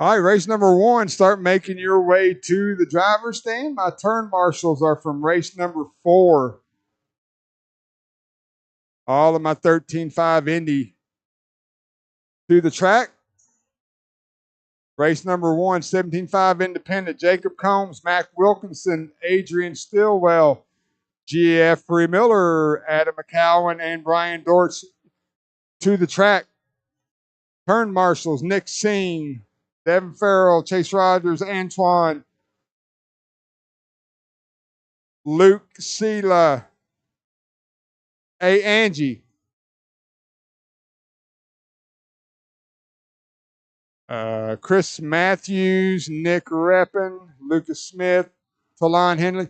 All right, race number one. Start making your way to the driver's stand. My turn marshals are from race number 4. All of my 13.5 Indy to the track. Race number 1, 17.5 Independent. Jacob Combs, Mac Wilkinson, Adrian Stillwell, Jeffrey Miller, Adam McCowan, and Brian Dortch to the track. Turn marshals, Nick Singh, Devin Farrell, Chase Rogers, Antoine, Luke Sela, Angie, Chris Matthews, Nick Reppin, Lucas Smith, Talon Henley.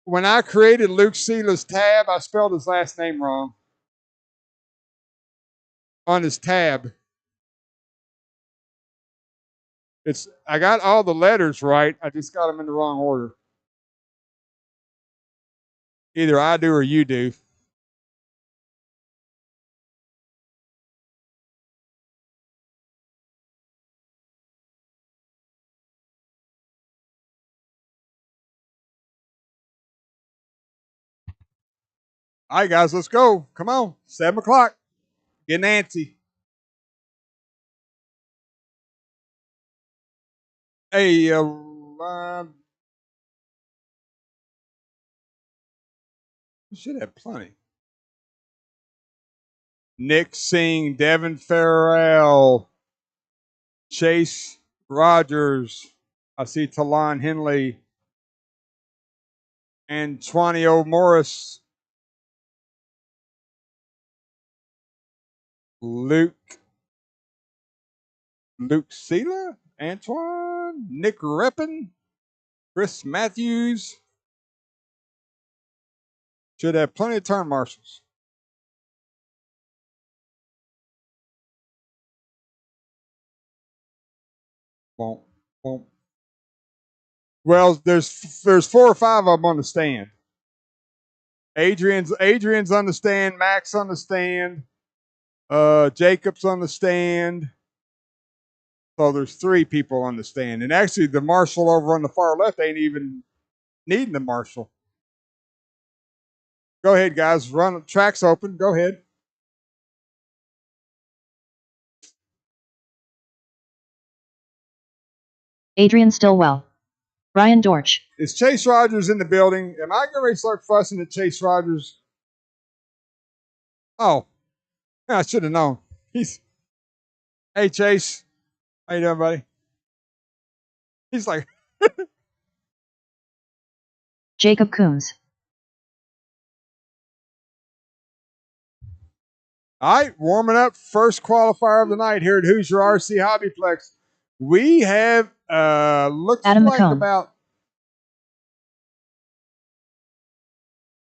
When I created Luke Sela's tab, I spelled his last name wrong on his tab. I got all the letters right. I just got them in the wrong order. Either I do or you do. All right, guys, let's go. Come on. 7 o'clock. Get Nancy. Hey, we should have plenty. Nick Singh, Devin Farrell, Chase Rogers. I see Talon Henley, Antonio Morris, Luke Sela, Antoine, Nick Reppin, Chris Matthews. Should have plenty of turn marshals. Won't. Well, there's 4 or 5 of them on the stand. Adrian's on the stand. Max on the stand. Jacob's on the stand. So there's 3 people on the stand. And actually, the marshal over on the far left ain't even needing the marshal. Go ahead, guys. Run. Track's open. Go ahead. Adrian Stillwell. Brian Dortch. Is Chase Rogers in the building? Am I going to start fussing at Chase Rogers? Oh, I should have known. Hey, Chase. How you doing, buddy? He's like, Jacob Coons. all right, warming up. First qualifier of the night here at Hoosier RC Hobbyplex. We have looks Adam like McComb. about.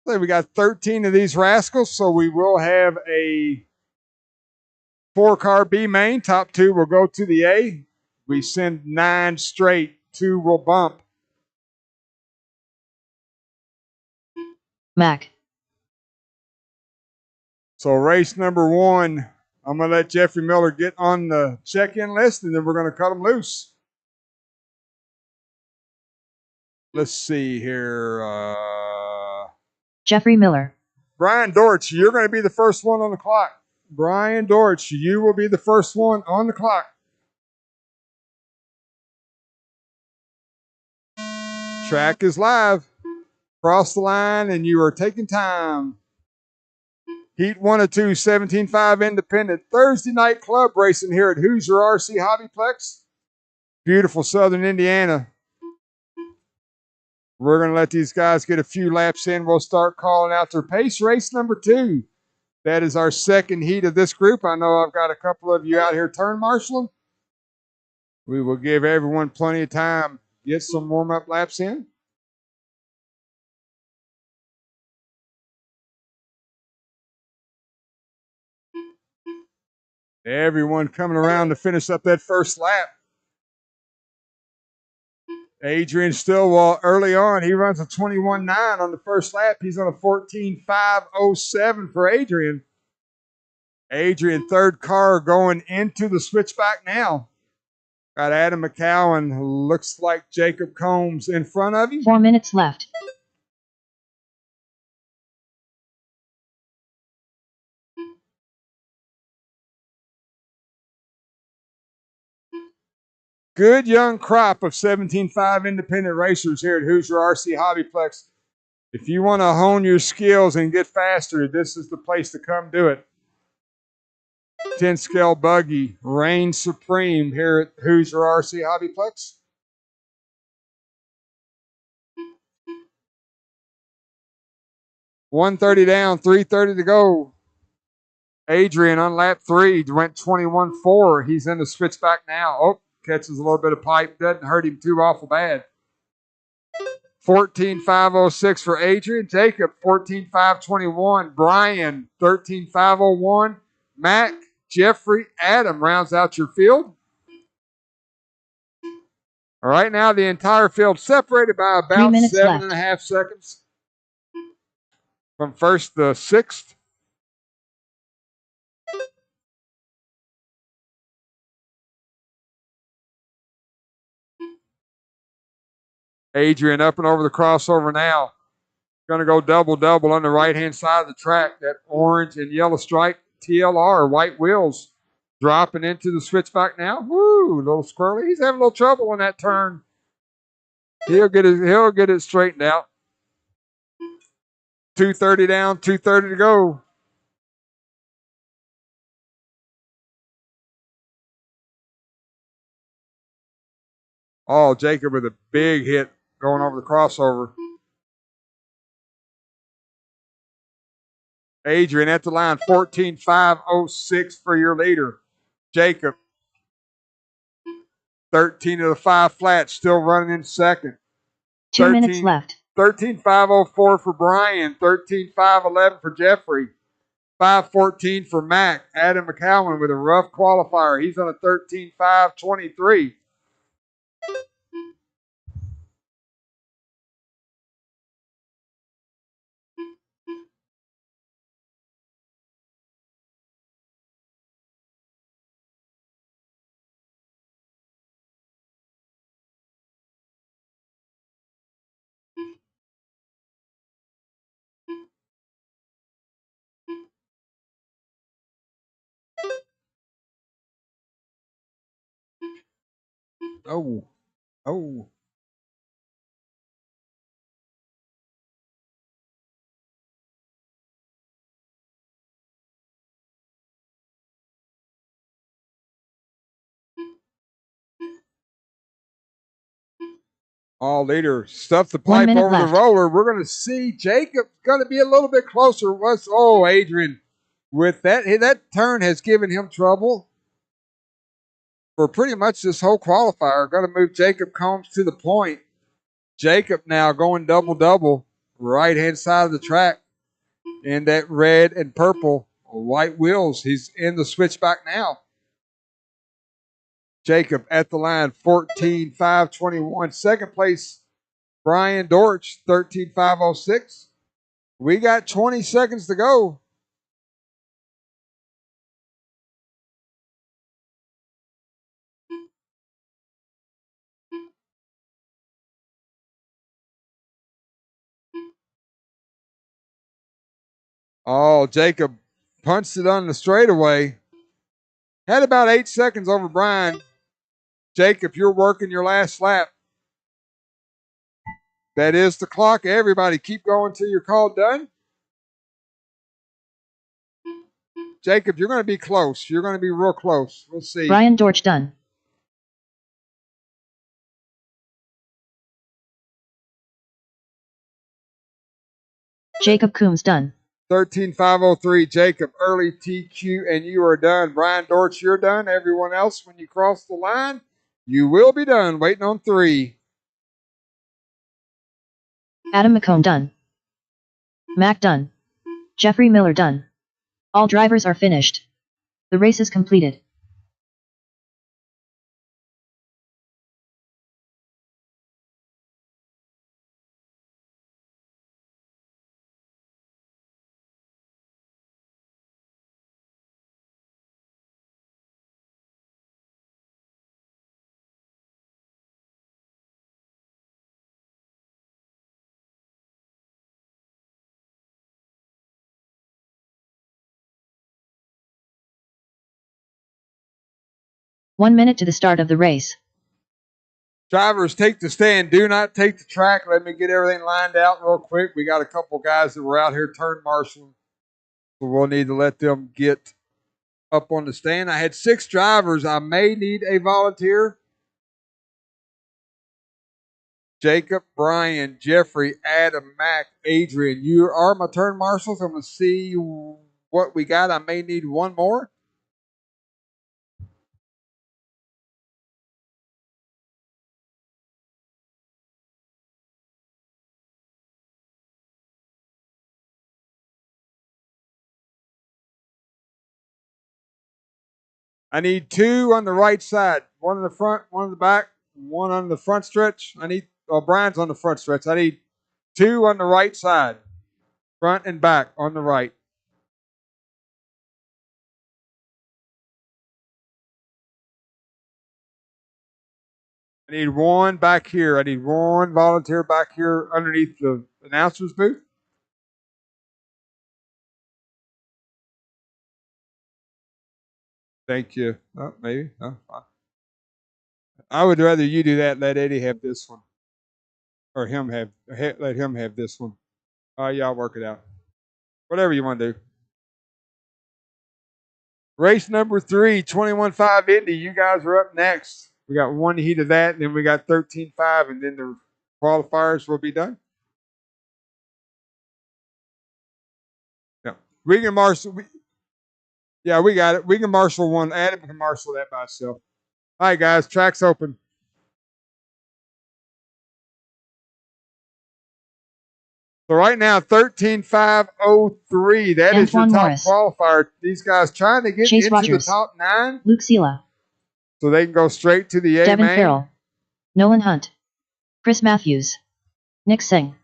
We got 13 of these rascals, so we will have a 4-car B main. Top 2 will go to the A. We send 9 straight. 2 will bump. Mac. So race number 1, I'm going to let Jeffrey Miller get on the check-in list, and then we're going to cut them loose. Let's see here. Jeffrey Miller. Brian Dortch, you're going to be the first one on the clock. Brian Dortch, you will be the first one on the clock. Track is live. Cross the line, and you are taking time. Heat 1 of 2, 17.5 Independent. Thursday night club racing here at Hoosier RC Hobbyplex. Beautiful Southern Indiana. We're going to let these guys get a few laps in. We'll start calling out their pace. Race number 2. That is our second heat of this group. I know I've got a couple of you out here turn marshaling. We will give everyone plenty of time. Get some warm-up laps in. Everyone coming around to finish up that first lap. Adrian Stillwell early on, he runs a 21.9 on the first lap. He's on a 14.507 for Adrian. Adrian, third car going into the switchback now. Got Adam McCowan. Looks like Jacob Combs in front of you. 4 minutes left. Good young crop of 17.5 independent racers here at Hoosier RC Hobbyplex. If you want to hone your skills and get faster, this is the place to come do it. 10 scale buggy reigns supreme here at Hoosier RC Hobbyplex. $130 down, $330 to go. Adrian on lap 3 went 21.4. He's in the switchback now. Oh, catches a little bit of pipe. Doesn't hurt him too awful bad. 14.506 for Adrian. Jacob, 14.521. Brian, 13.501. Mac, Jeffrey, Adam rounds out your field. All right, now the entire field separated by about 7.5 seconds from first to sixth. Adrian up and over the crossover now. Going to go double-double on the right-hand side of the track. That orange and yellow stripe TLR, white wheels, dropping into the switchback now. Woo, little squirrely. He's having a little trouble on that turn. He'll get it straightened out. 230 down, 230 to go. Oh, Jacob with a big hit going over the crossover. Adrian at the line, 14.506 for your leader. Jacob, 13 of the 5 flats, still running in second. 2 minutes left. 13.504 for Brian, 13.511 for Jeffrey, 5.14 for Mac. Adam McCowan with a rough qualifier. He's on a 13.523. Oh. All leader stuffed the pipe over the roller. We're going to see Jacob going to be a little bit closer. Adrian with that turn has given him trouble for pretty much this whole qualifier. Going to move Jacob Combs to the point. Jacob now going double-double, right-hand side of the track. In that red and purple white wheels. He's in the switchback now. Jacob at the line, 14.521. Second place, Brian Dortch, 13.506. We got 20 seconds to go. Oh, Jacob punched it on the straightaway. Had about 8 seconds over Brian. Jacob, you're working your last lap. That is the clock. Everybody keep going till you're called done. Jacob, you're going to be close. You're going to be real close. We'll see. Brian Dortch done. Jacob Coombs done. 13.503. Jacob, early TQ, and you are done. Brian Dortch, you're done. Everyone else, when you cross the line, you will be done. Waiting on 3. Adam McComb done. Mac done. Jeffrey Miller done. All drivers are finished. The race is completed. 1 minute to the start of the race. Drivers, take the stand. Do not take the track. Let me get everything lined out real quick. We got a couple guys that were out here turn marshaling, so we'll need to let them get up on the stand. I had 6 drivers. I may need a volunteer. Jacob, Brian, Jeffrey, Adam, Mac, Adrian. You are my turn marshals. I'm going to see what we got. I may need one more. I need 2 on the right side. 1 in the front, 1 in the back, 1 on the front stretch. Brian's on the front stretch. I need 2 on the right side. Front and back on the right. I need 1 back here. I need 1 volunteer back here underneath the announcer's booth. Thank you. Oh, maybe. Oh, fine. I would rather you do that. Let Eddie have this one, or let him have this one. Y'all work it out. Whatever you want to do. Race number 3, 21.5 Indy. You guys are up next. We got 1 heat of that, and then we got 13.5, and then the qualifiers will be done. Yeah, we can marshal. Yeah, we got it. We can marshal one. Adam can marshal that by itself. All right, guys, track's open. So right now, 13.503. That is your Antoine top Morris. qualifier. These guys trying to get Chase into Rogers. the top 9. Luke Sela. So they can go straight to the A Devin main. Farrell. Nolan Hunt. Chris Matthews. Nick Singh.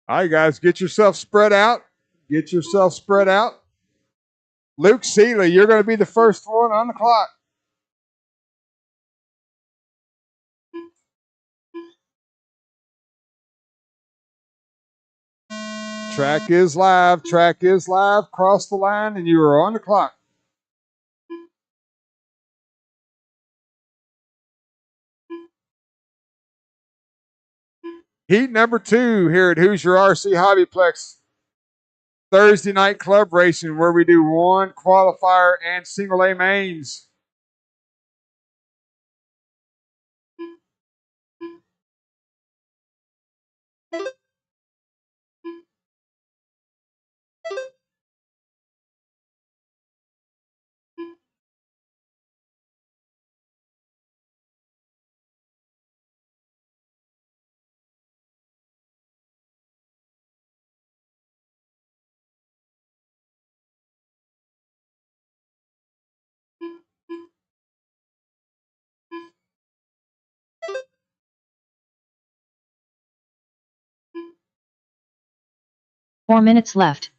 All right, guys, get yourself spread out. Get yourself spread out. Luke Sela, you're going to be the first one on the clock. Track is live. Track is live. Cross the line, and you are on the clock. Heat number 2 here at Hoosier RC Hobbyplex. Thursday night club racing where we do 1 qualifier and single A mains. Four minutes left.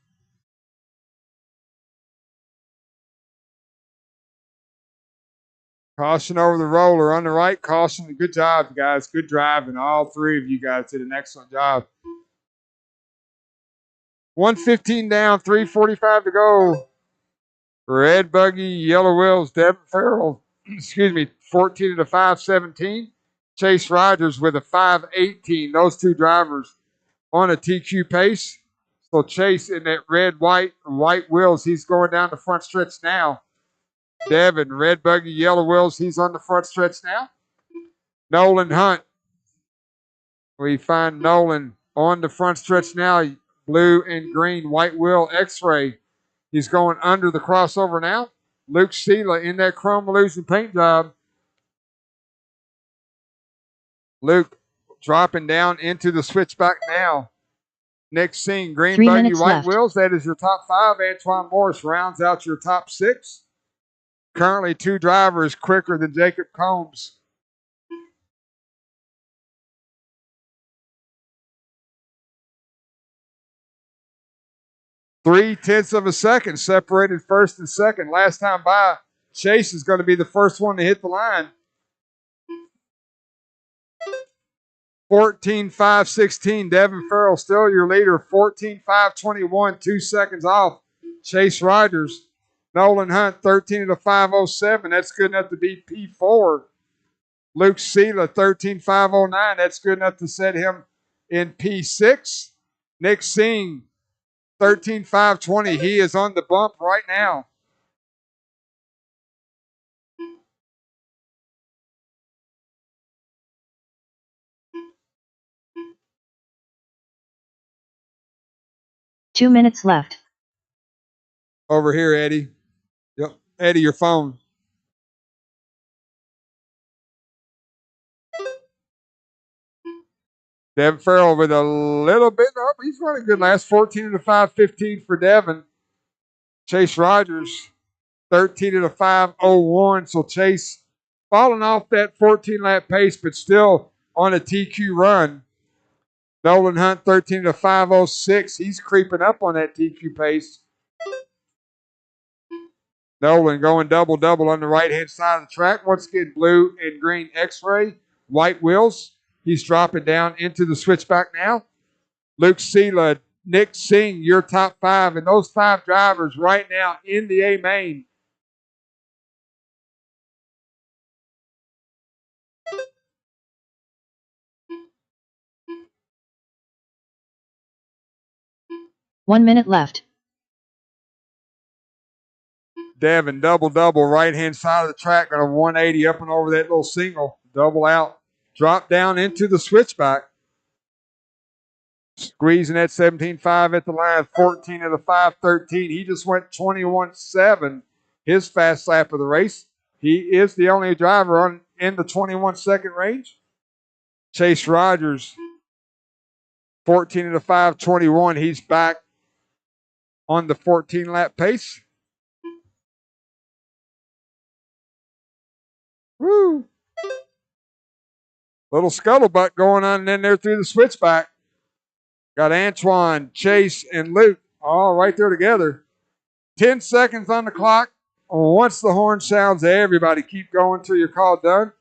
Caution over the roller on the right. Caution. Good job, guys. Good driving. All 3 of you guys did an excellent job. 1:15 down, 3:45 to go. Red buggy, yellow wheels, Devin Farrell, 14 to 5:17. Chase Rogers with a 5:18. Those 2 drivers on a TQ pace. So Chase in that red, white wheels, he's going down the front stretch now. Devin, red buggy, yellow wheels, he's on the front stretch now. Nolan Hunt. We find Nolan on the front stretch now. Blue and green, white wheel, X-ray. He's going under the crossover now. Luke Sela in that chrome illusion paint job. Luke dropping down into the switchback now. Nick Singh, green 3 buggy, minutes white left. wheels. That is your top 5. Antoine Morris rounds out your top 6. Currently 2 drivers quicker than Jacob Combs. Three-tenths of a second separated first and second. Last time by, Chase is going to be the first one to hit the line. 14.5.16. Devin Farrell still your leader. 14.5.21. 2 seconds off. Chase Rogers. Nolan Hunt 13.5.07. That's good enough to beat P4. Luke Sela 13.5.09. That's good enough to set him in P6. Nick Singh 13.5.20. He is on the bump right now. Two minutes left. Over here, Eddie. Yep. Eddie, your phone. Devin Farrell with a little bit up. He's running good last. 14.5.15 for Devin. Chase Rogers, 13.5.01. So Chase falling off that 14-lap pace, but still on a TQ run. Nolan Hunt, 13.5.06. He's creeping up on that TQ pace. Nolan going double-double on the right-hand side of the track. Once again, blue and green X-ray, white wheels. He's dropping down into the switchback now. Luke Sela, Nick Singh, your top 5. And those 5 drivers right now in the A main. One minute left. Devin, double-double, right-hand side of the track. Got a 180 up and over that little single. Double out. Drop down into the switchback. Squeezing that 17.5 at the line. 14.5.13. He just went 21.7. His fast lap of the race. He is the only driver in the 21-second range. Chase Rogers, 14.5.21. He's back on the 14-lap pace. Woo! Little scuttlebutt going on in there through the switchback. Got Antoine, Chase, and Luke all right there together. 10 seconds on the clock. Once the horn sounds, everybody keep going till your call done.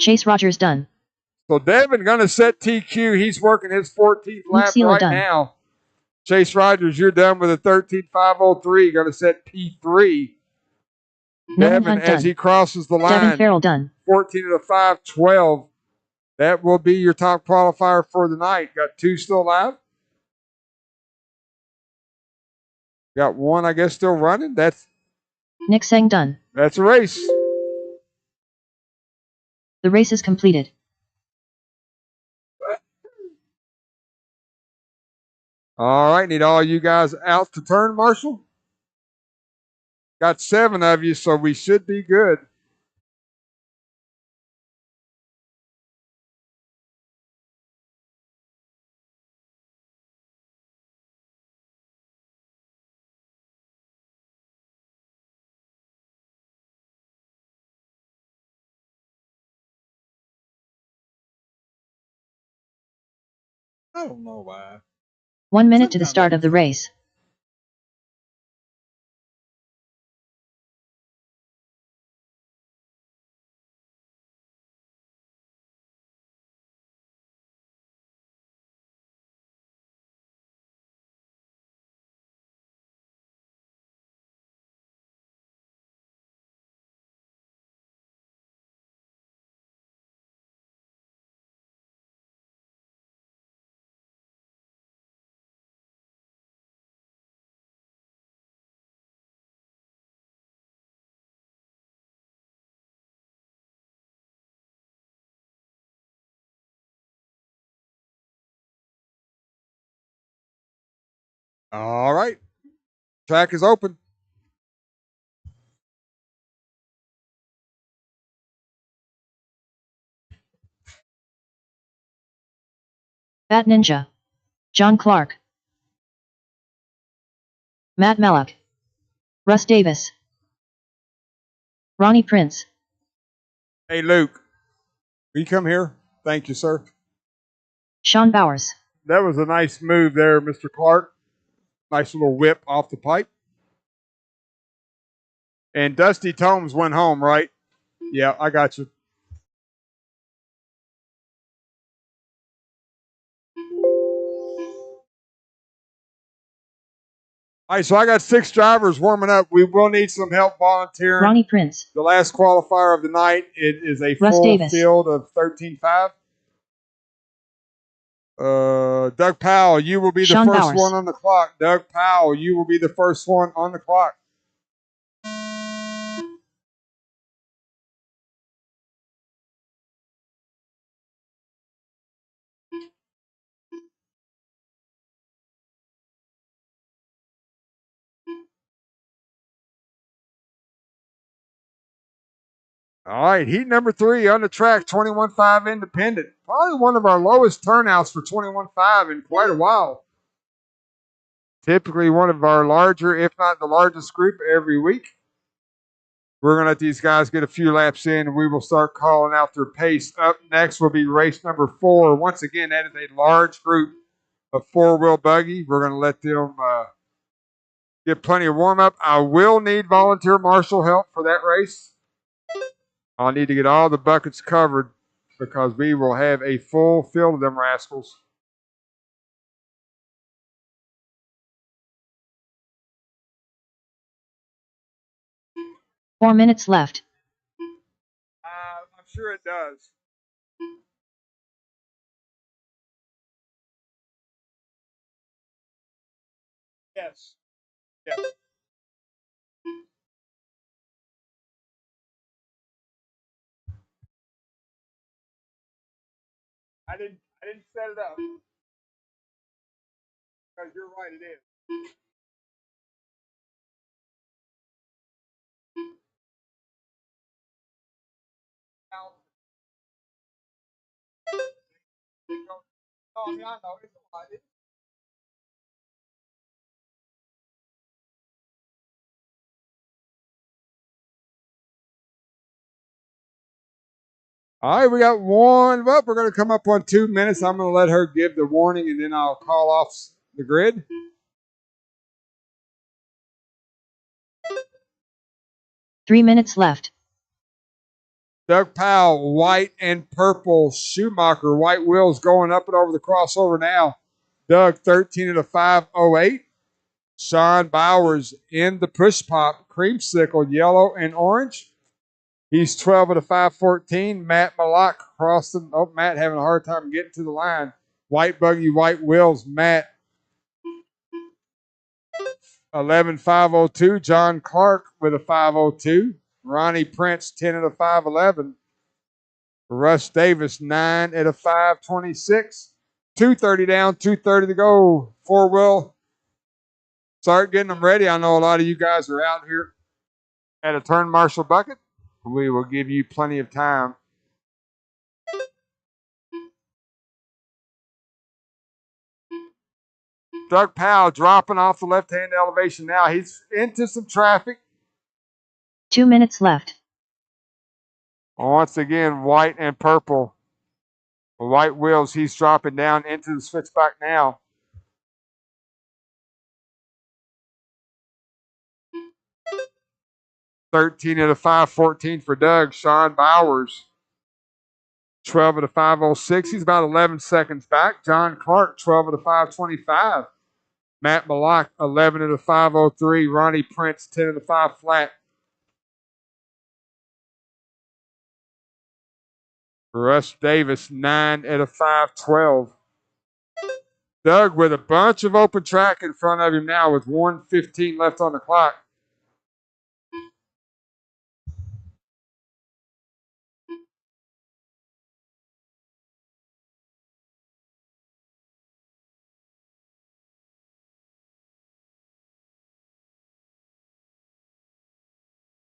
Chase Rogers done. So Devin going to set TQ. He's working his 14th lap Sela right done. now. Chase Rogers, you're done with a 13.5.03. Going to set P3. Nolan Devin, Hunt as done. he crosses the line, Devin Farrell done. 14.5.12. That will be your top qualifier for the night. Got 2 still alive. Got 1, I guess, still running. That's Nick Singh done. a race. The race is completed. All right, need all you guys out to turn, Marshall. Got 7 of you, so we should be good. I don't know why. 1 minute to the start of the race. All right. Track is open. Bat Ninja. John Clark. Matt Mellock. Russ Davis. Ronnie Prince. Hey, Luke, will you come here? Thank you, sir. Sean Bowers. That was a nice move there, Mr. Clark. Nice little whip off the pipe. And Dusty Tomes went home, right? Yeah, I got you. All right, so I got 6 drivers warming up. We will need some help volunteering. Ronnie Prince. The last qualifier of the night, it is a Russ full Davis. field of 13.5. Doug Powell, you will be the Sean first Bowers. one on the clock. Doug Powell, you will be the first one on the clock. All right, heat number 3 on the track, 21.5 independent. Probably one of our lowest turnouts for 21.5 in quite a while. Typically one of our larger, if not the largest group every week. We're going to let these guys get a few laps in, and we will start calling out their pace. Up next will be race number 4. Once again, that is a large group of 4-wheel buggy. We're going to let them get plenty of warm-up. I will need volunteer marshal help for that race. I'll need to get all the buckets covered because we will have a full field of them rascals. Four minutes left. I'm sure it does. Yes. Yes. I didn't set it up because you're right, it is. Now, I mean, I know it's all right. All right, we got one. Well, we're going to come up on 2 minutes. I'm going to let her give the warning, and then I'll call off the grid. Three minutes left. Doug Powell, white and purple Schumacher, white wheels going up and over the crossover now. Doug, 13 at a 5.08. Sean Bowers in the push pop, creamsicle, yellow and orange. He's 12 at a 5.14. Matt Malak crossing. Oh, Matt having a hard time getting to the line. White buggy, white wheels. Matt 11.502. John Clark with a 5.02. Ronnie Prince 10 at a 5.11. Russ Davis 9 at a 5.26. 2:30 down, 2:30 to go. 4-wheel. Start getting them ready. I know a lot of you guys are out here at a turn marshal bucket. We will give you plenty of time. Doug Powell dropping off the left-hand elevation now. He's into some traffic. 2 minutes left. Once again, white and purple. White wheels. He's dropping down into the switchback now. $13 at a 5.14 for Doug. Sean Bowers 12 at a 5.06. He's about 11 seconds back. John Clark 12 at a 5.25. Matt Malak 11 at a 5.03. Ronnie Prince 10 at a 5 flat. Russ Davis 9 at a 5.12. Doug with a bunch of open track in front of him now with 1:15 left on the clock.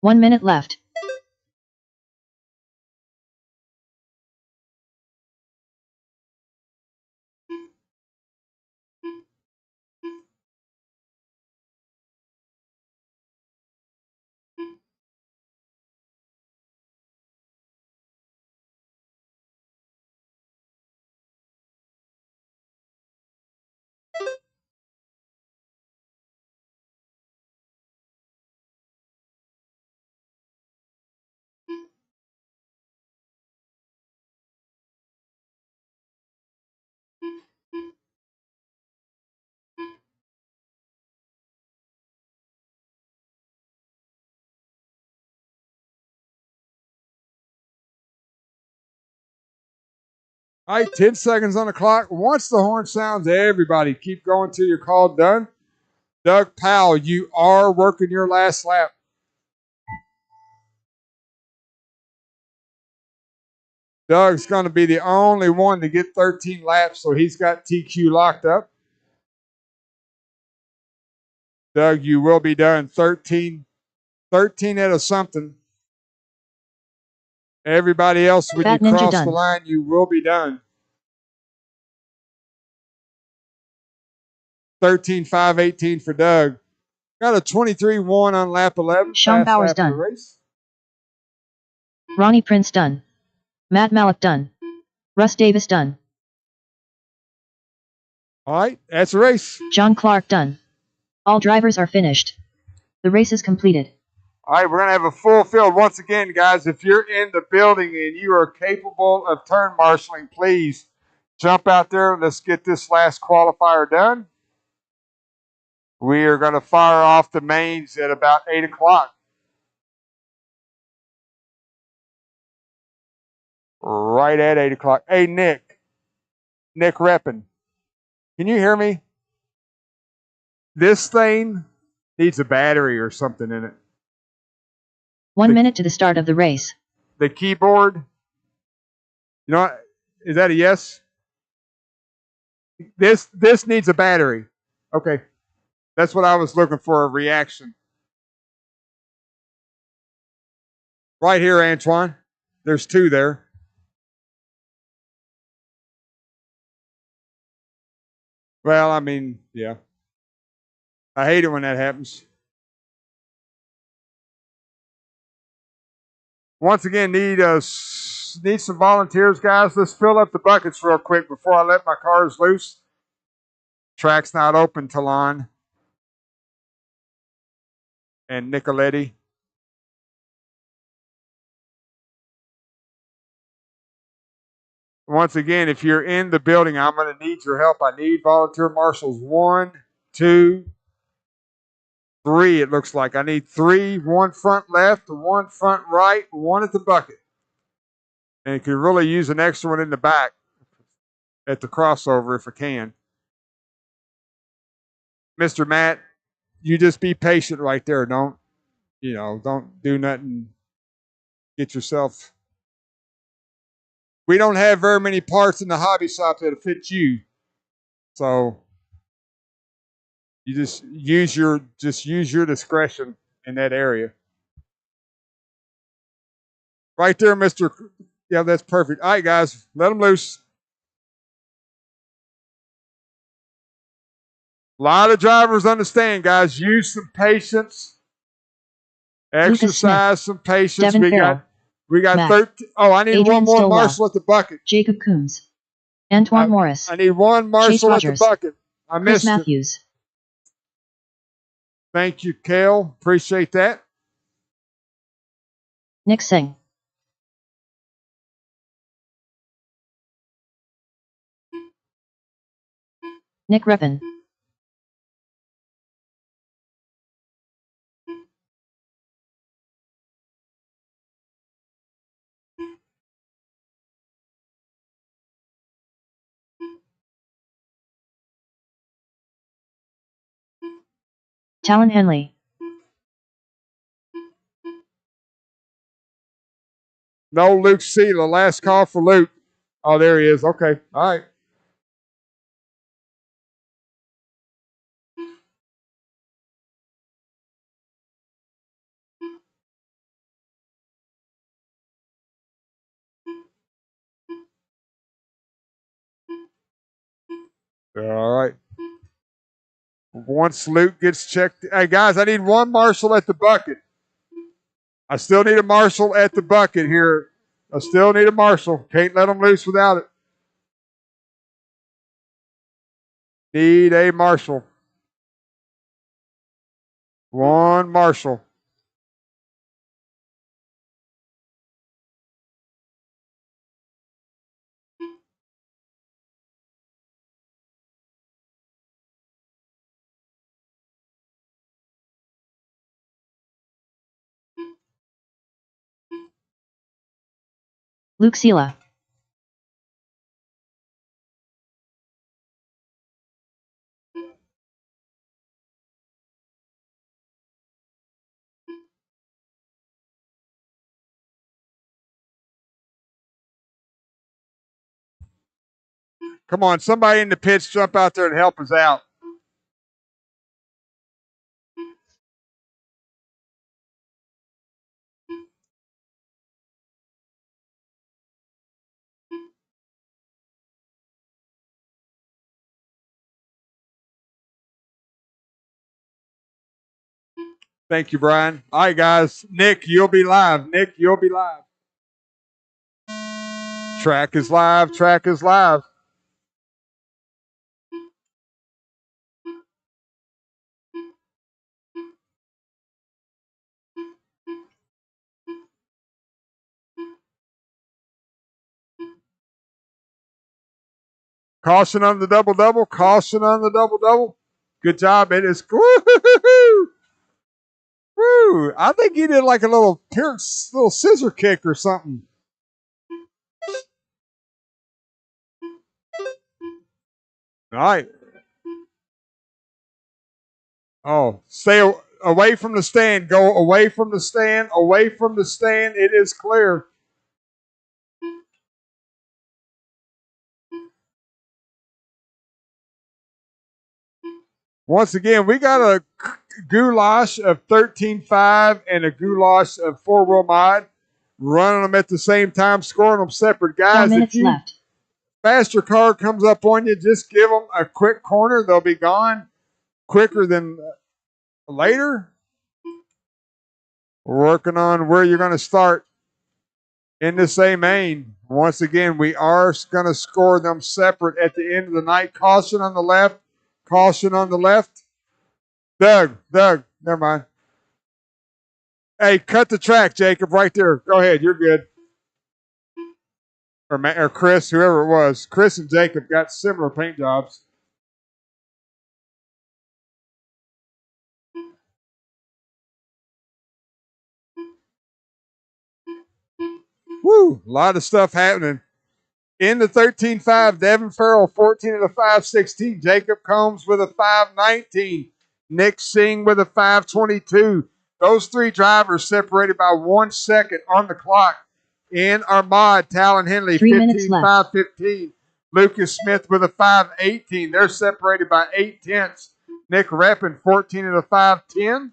One minute left. All right, 10 seconds on the clock. Once the horn sounds, everybody keep going till you're called done. Doug Powell, you are working your last lap. Doug's going to be the only one to get 13 laps, so he's got TQ locked up. Doug, you will be done 13 out of something. Everybody else, when Fat you Ninja cross done. the line, you will be done. 13.518 for Doug. Got a 23-1 on lap 11. Sean Fast Bowers lap of the done. race. Ronnie Prince done. Matt Malik done. Russ Davis done. All right, that's a race. John Clark done. All drivers are finished. The race is completed. All right, we're going to have a full field. Once again, guys, if you're in the building and you are capable of turn marshaling, please jump out there. Let's get this last qualifier done. We are going to fire off the mains at about 8 o'clock. Right at 8 o'clock. Hey, Nick Reppin, can you hear me? This thing needs a battery or something in it. 1 minute to the start of the race. The keyboard, you know, is that a yes? This needs a battery. Okay. That's what I was looking for, a reaction. Right here, Antoine. There's 2 there. Well, I mean, yeah. I hate it when that happens. Once again, need some volunteers, guys. Let's fill up the buckets real quick before I let my cars loose. Track's not open, Talon and Nicoletti. Once again, if you're in the building, I'm going to need your help. I need volunteer marshals. 1, 2, 3, it looks like. I need 3, 1 front left, 1 front right, 1 at the bucket. And you could really use an extra one in the back at the crossover if I can. Mr. Matt, you just be patient right there. Don't do nothing. Get yourself. We don't have very many parts in the hobby shop that'll fit you. So you just use your discretion in that area. Right there, Mr. Yeah, that's perfect. All right, guys, let them loose. A lot of drivers understand, guys. Use some patience. Exercise some patience. Devin Farrell, we got Mac, 13. Oh, I need Adrian one more Stillwell, marshal at the bucket. Jacob Coombs. Antoine Morris. I need one marshal at the bucket. I Chris missed Matthews. it. Thank you, Kale. Appreciate that. Nick Singh. Nick Reppin. Talon Henley. No, Luke Seela. Last call for Luke. Oh, there he is. Okay. All right. All right. Once Luke gets checked. Hey, guys, I need one marshal at the bucket. I still need a marshal at the bucket here. I still need a marshal. Can't let them loose without it. Need a marshal. One marshal. Luke Seela. Come on, somebody in the pits, jump out there and help us out. Thank you, Brian. All right, guys. Nick, you'll be live. Nick, you'll be live. Track is live. Track is live. Caution on the double double. Caution on the double double. Good job. It is. Woo-hoo-hoo-hoo. Woo! I think he did like a little scissor kick or something. All right. Oh, stay away from the stand. Go away from the stand. Away from the stand. It is clear. Once again, we got a goulash of 13.5 and a goulash of four-wheel mod. Running them at the same time, scoring them separate. 4 Guys, minutes if you left. faster car comes up on you, just give them a quick corner. They'll be gone quicker than later. We're working on where you're going to start in the same main. Once again, we are going to score them separate at the end of the night. Caution on the left. Caution on the left. Doug, never mind. Hey, cut the track, Jacob, right there. Go ahead, you're good. Or Chris, whoever it was. Chris and Jacob got similar paint jobs. Woo, a lot of stuff happening. In the 13.5, Devin Farrell, 14 of the 5.16. Jacob Combs with a 5.19. Nick Singh with a 5.22. Those three drivers separated by 1 second on the clock. In our mod, Talon Henley, 5.15. Lucas Smith with a 5.18. They're separated by 8 tenths. Nick Reppin, 14 of the 5.10.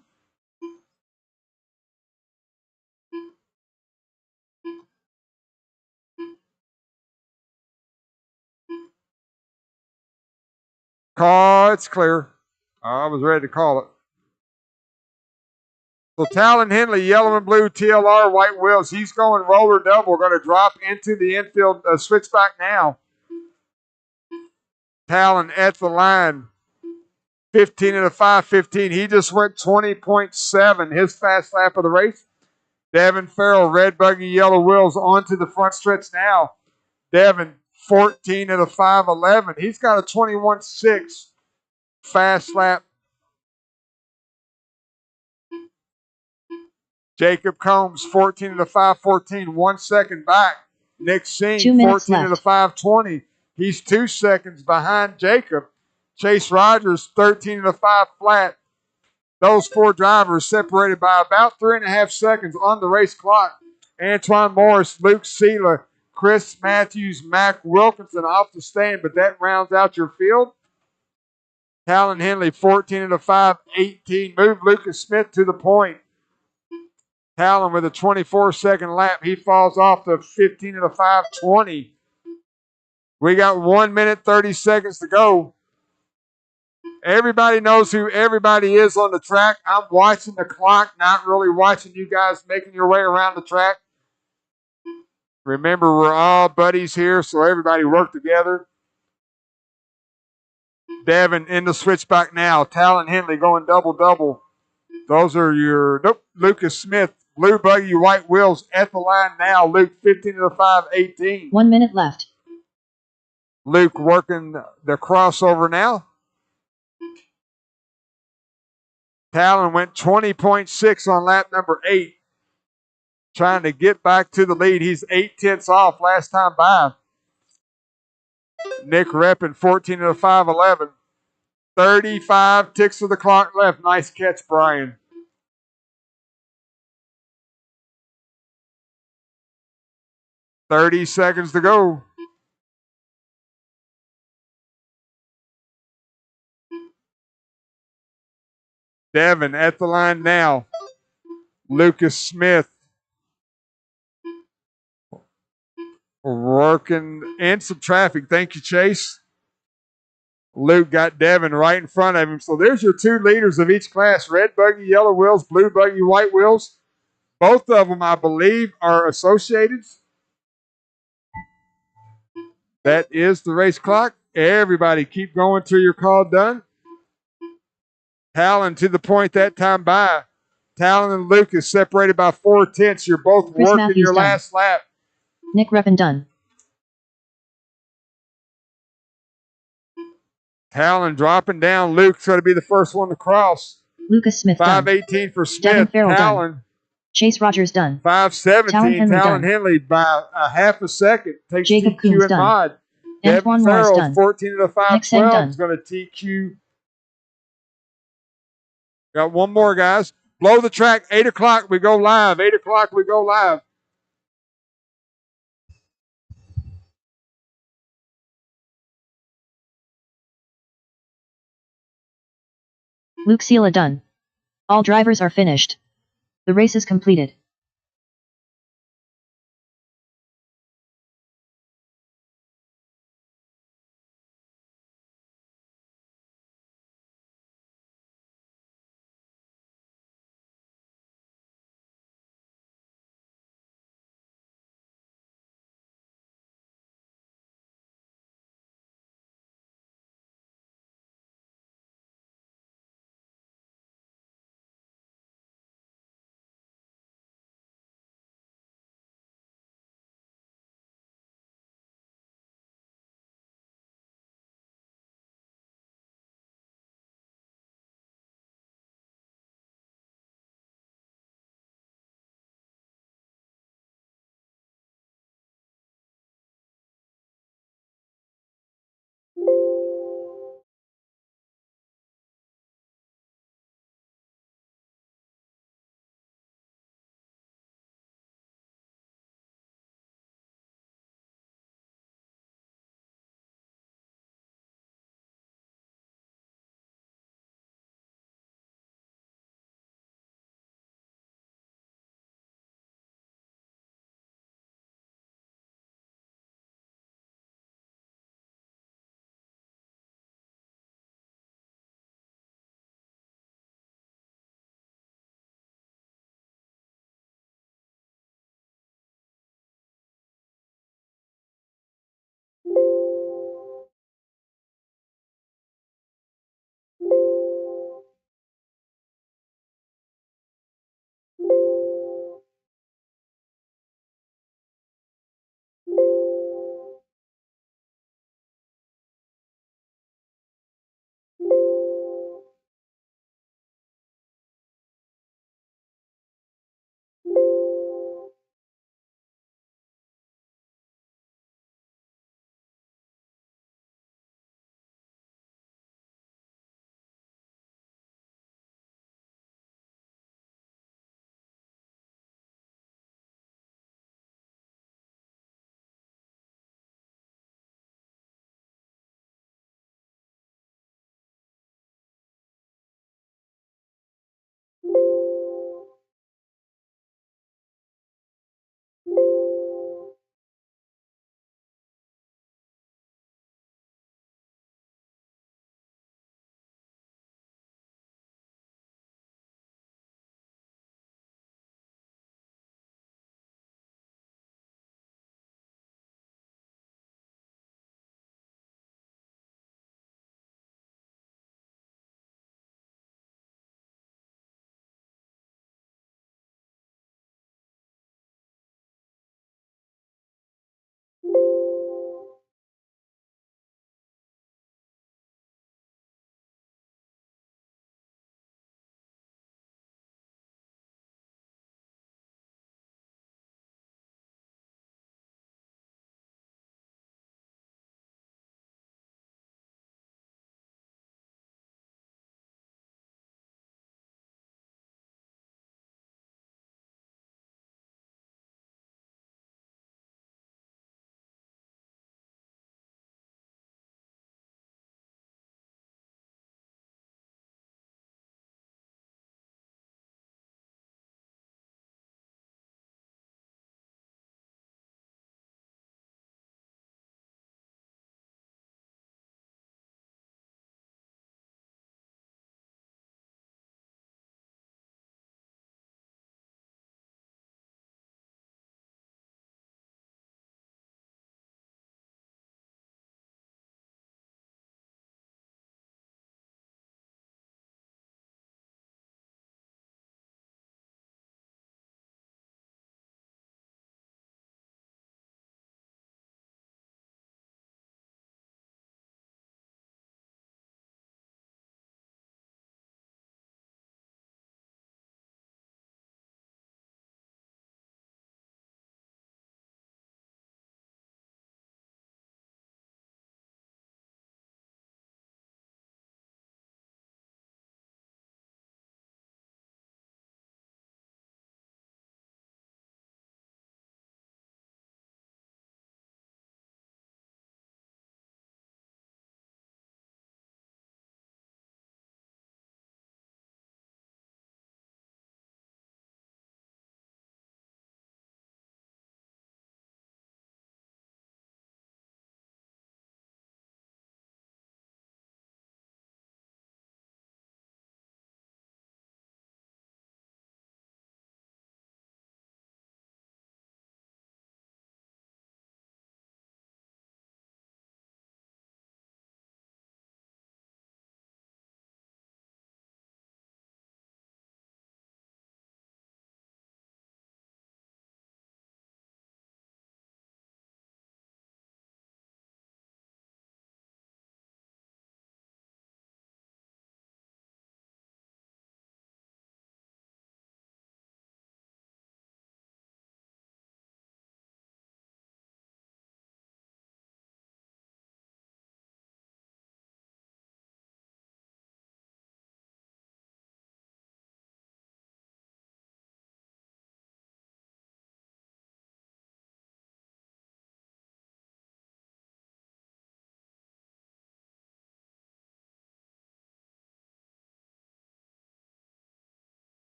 Call, it's clear. I was ready to call it. So Talon Henley, yellow and blue TLR, white wheels. He's going roller double. Going to drop into the infield switchback now. Talon at the line. 15 and a 5.15. He just went 20.7. His fast lap of the race. Devin Farrell, red buggy, yellow wheels onto the front stretch now. Devin, 14 and a 5.11. He's got a 21.6 fast lap. Jacob Combs, 14 and a 5.14, 1 second back. Nick Singh, 14 and a 5.20. He's 2 seconds behind Jacob. Chase Rogers, 13 and a 5 flat. Those four drivers separated by about 3.5 seconds on the race clock. Antoine Morris, Luke Seeler, Chris Matthews, Mac Wilkinson off the stand, but that rounds out your field. Talon Henley, 14 and a 5.18. Move Lucas Smith to the point. Talon with a 24-second lap. He falls off to 15 and a 5.20. We got 1 minute, 30 seconds to go. Everybody knows who everybody is on the track. I'm watching the clock, not really watching you guys making your way around the track. Remember, we're all buddies here, so everybody work together. Devin in the switchback now. Talon Henley going double-double. Those are your, Lucas Smith, blue buggy, white wheels at the line now. Luke, 15 to the 5.18. 1 minute left. Luke working the crossover now. Talon went 20.6 on lap number 8. Trying to get back to the lead. He's 8 tenths off last time by. Nick Reppin, 14 to the 5.11. 35 ticks of the clock left. Nice catch, Brian. $30 seconds to go. Devin at the line now. Lucas Smith working in some traffic. Thank you, Chase. Luke got Devin right in front of him. So there's your 2 leaders of each class. Red buggy, yellow wheels, blue buggy, white wheels. Both of them, I believe, are associated. That is the race clock. Everybody keep going till your call done. Talon to the point that time by. Talon and Lucas separated by 4/10. You're both Chris working Matthews your done. last lap. Nick Reppin done. Talon dropping down. Luke's going to be the first one to cross. Lucas Smith done. 5:18 for Devin Smith. Farrell Talon. done. Chase Rogers done. 5:17. Talon Henley Talon done. Henley by a half a second. Takes Jacob TQ Coombs and done. Mod. Antoine Devin Morris Farrell, done. 14 to Nick Seng 5:12 done. is going to TQ. Got one more, guys. Blow the track. 8 o'clock, we go live. 8 o'clock, we go live. Luke Sela done. All drivers are finished. The race is completed.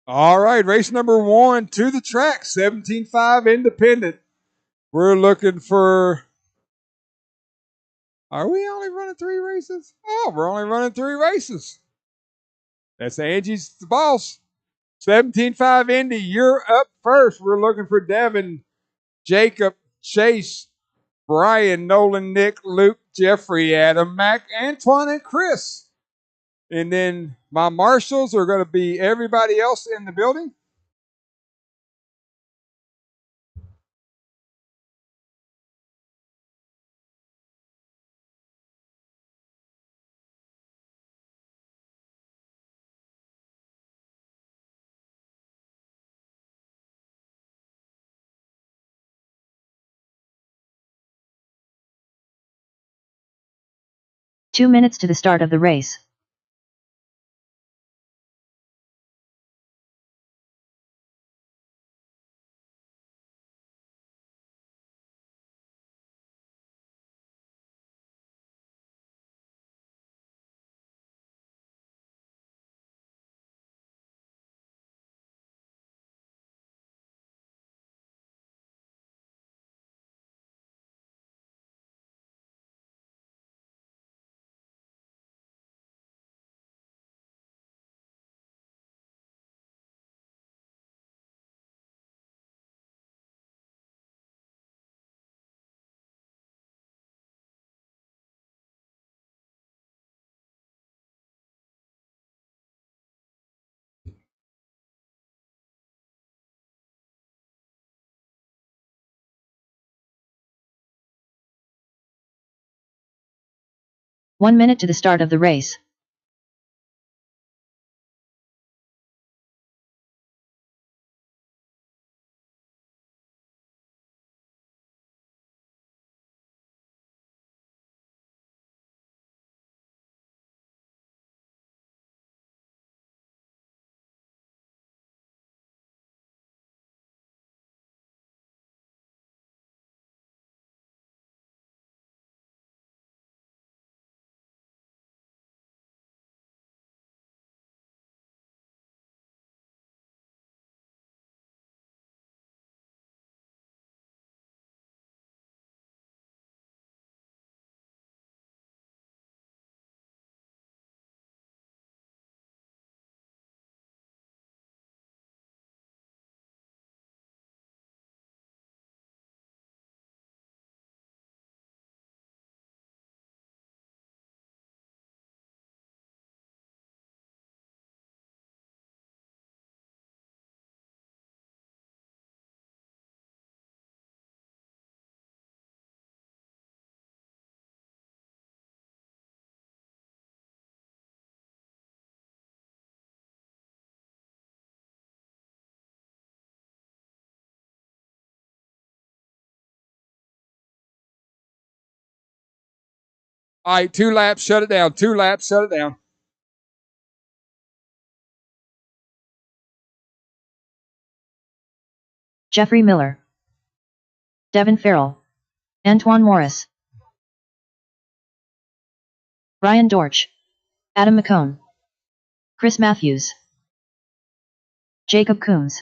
All right, race number 1 to the track, 17.5 independent. We're looking for. Are we only running 3 races? Oh, we're only running 3 races. That's Angie's the boss. 17.5 Indy, you're up first. We're looking for Devin, Jacob, Chase, Brian, Nolan, Nick, Luke, Jeffrey, Adam, Mac, Antoine, and Chris. And then my marshals are going to be everybody else in the building. Two minutes to the start of the race. One minute to the start of the race. All right, 2 laps, shut it down. 2 laps, shut it down. Jeffrey Miller, Devin Farrell, Antoine Morris, Brian Dorch, Adam McCone, Chris Matthews, Jacob Coombs,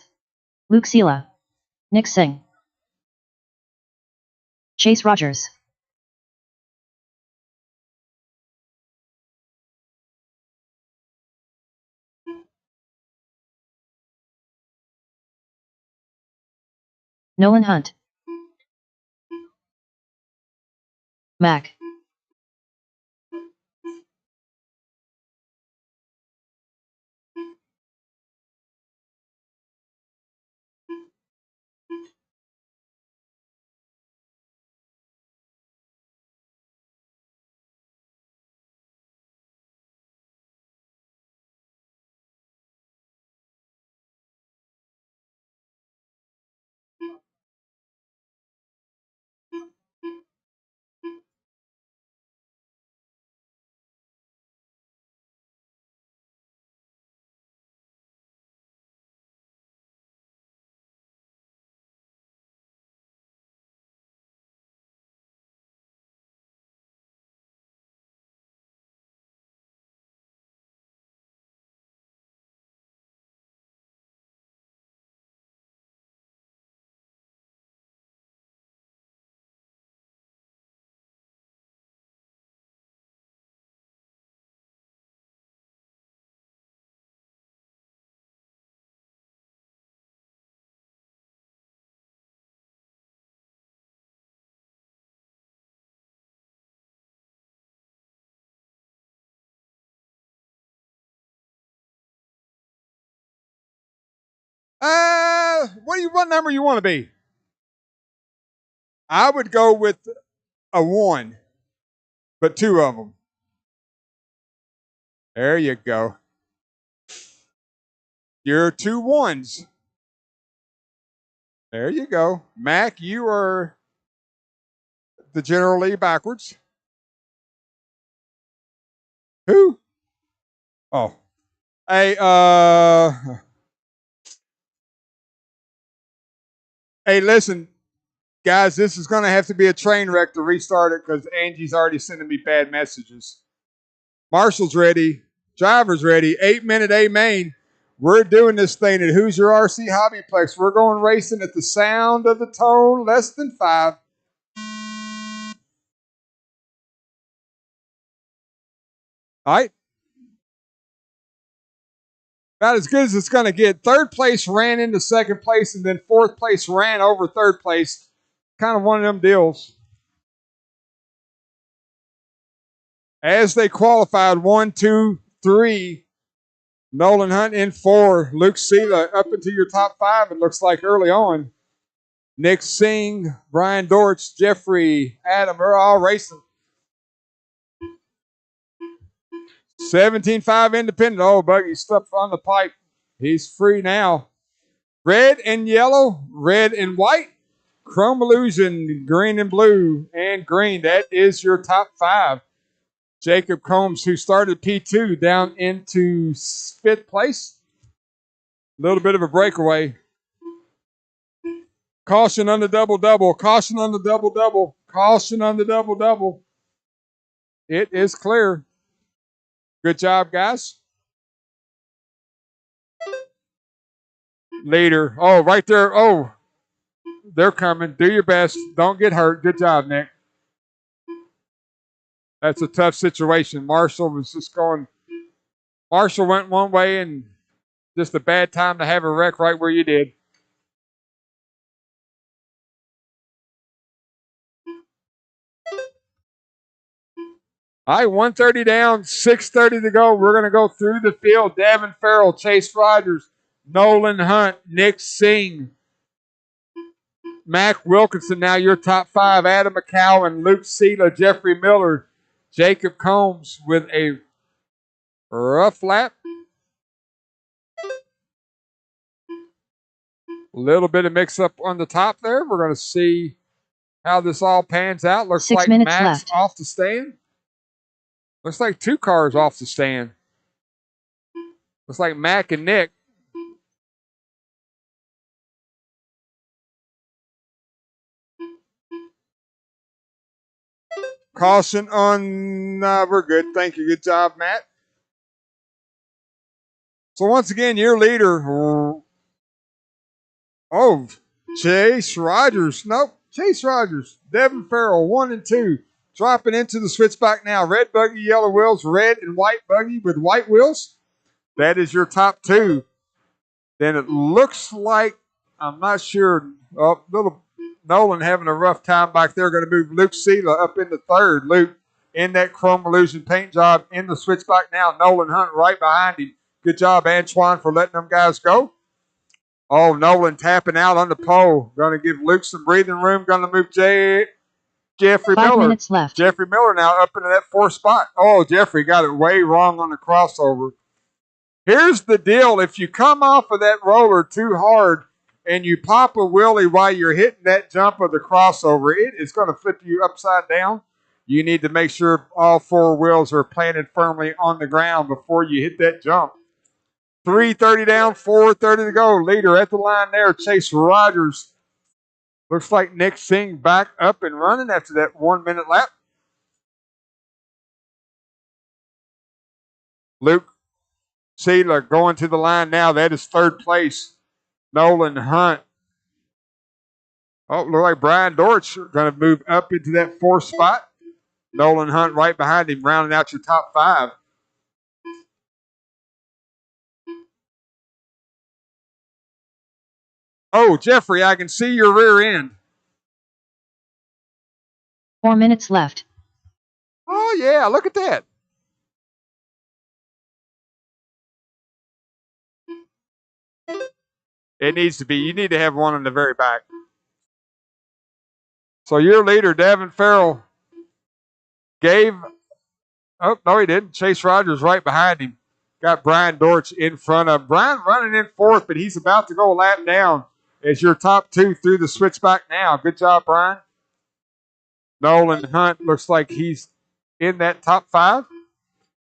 Luke Sela, Nick Singh, Chase Rogers, Nolan Hunt, Mac, What number you want to be? I would go with a 1, but 2 of them. There you go. You're 2 1s. There you go. Mac, you are the General Lee backwards. Who? Oh. Hey, hey, listen, guys, this is going to have to be a train wreck to restart it because Angie's already sending me bad messages. Marshall's ready. Driver's ready. 8-minute A main. We're doing this thing at Hoosier RC Hobbyplex. We're going racing at the sound of the tone, less than 5. All right. About as good as it's going to get. Third place ran into second place, and then fourth place ran over third place. Kind of one of them deals. As they qualified, 1, 2, 3. Nolan Hunt in 4. Luke Sela up into your top 5, it looks like early on. Nick Singh, Brian Dortch, Jeffrey, Adam are all racing. 17.5 independent. Oh, Buggy stuff on the pipe. He's free now. Red and yellow, red and white. Chrome Illusion, green and blue, and green. That is your top 5. Jacob Combs, who started P2, down into 5th place. A little bit of a breakaway. Caution on the double-double. Caution on the double-double. Caution on the double-double. It is clear. Good job, guys. Leader. Oh, right there. Oh, they're coming. Do your best. Don't get hurt. Good job, Nick. That's a tough situation. Marshall was just going. Marshall went one way and just a bad time to have a wreck right where you did. All right, 130 down, 6:30 to go. We're going to go through the field. Davin Farrell, Chase Rogers, Nolan Hunt, Nick Singh, Mac Wilkinson, now your top 5. Adam McCowan, Luke Sela, Jeffrey Miller, Jacob Combs with a rough lap. A little bit of mix-up on the top there. We're going to see how this all pans out. Looks 6 like minutes Max left. off the stand. Looks like 2 cars off the stand. Looks like Mac and Nick. Caution on, we're good. Thank you. Good job, Matt. So once again, your leader, oh, Chase Rogers. Nope, Chase Rogers. Devin Farrell, 1 and 2. Dropping into the switchback now. Red buggy, yellow wheels, red and white buggy with white wheels. That is your top 2. Then it looks like, I'm not sure, little Nolan having a rough time back there. Going to move Luke Sela up into 3rd. Luke in that Chrome Illusion paint job in the switchback now. Nolan Hunt right behind him. Good job, Antoine, for letting them guys go. Oh, Nolan tapping out on the pole. Going to give Luke some breathing room. Going to move Jeffrey 5 Miller. minutes left. Jeffrey Miller now up into that 4th spot. Oh, Jeffrey got it way wrong on the crossover. Here's the deal. If you come off of that roller too hard and you pop a wheelie while you're hitting that jump of the crossover, it is going to flip you upside down. You need to make sure all 4 wheels are planted firmly on the ground before you hit that jump. 3:30 down, 4:30 to go. Leader at the line there, Chase Rogers. Looks like Nick Singh back up and running after that 1-minute lap. Luke Sela going to the line now. That is 3rd place. Nolan Hunt. Oh, look like Brian Dortch going to move up into that 4th spot. Nolan Hunt right behind him, rounding out your top 5. Oh, Jeffrey, I can see your rear end. 4 minutes left. Oh, yeah, look at that. It needs to be. You need to have one in the very back. So your leader, Devin Farrell, gave. Oh, no, he didn't. Chase Rogers right behind him. Got Brian Dortch in front of him. Brian running in fourth, but he's about to go a lap down as your top two through the switchback now. Good job, Brian. Nolan Hunt looks like he's in that top five.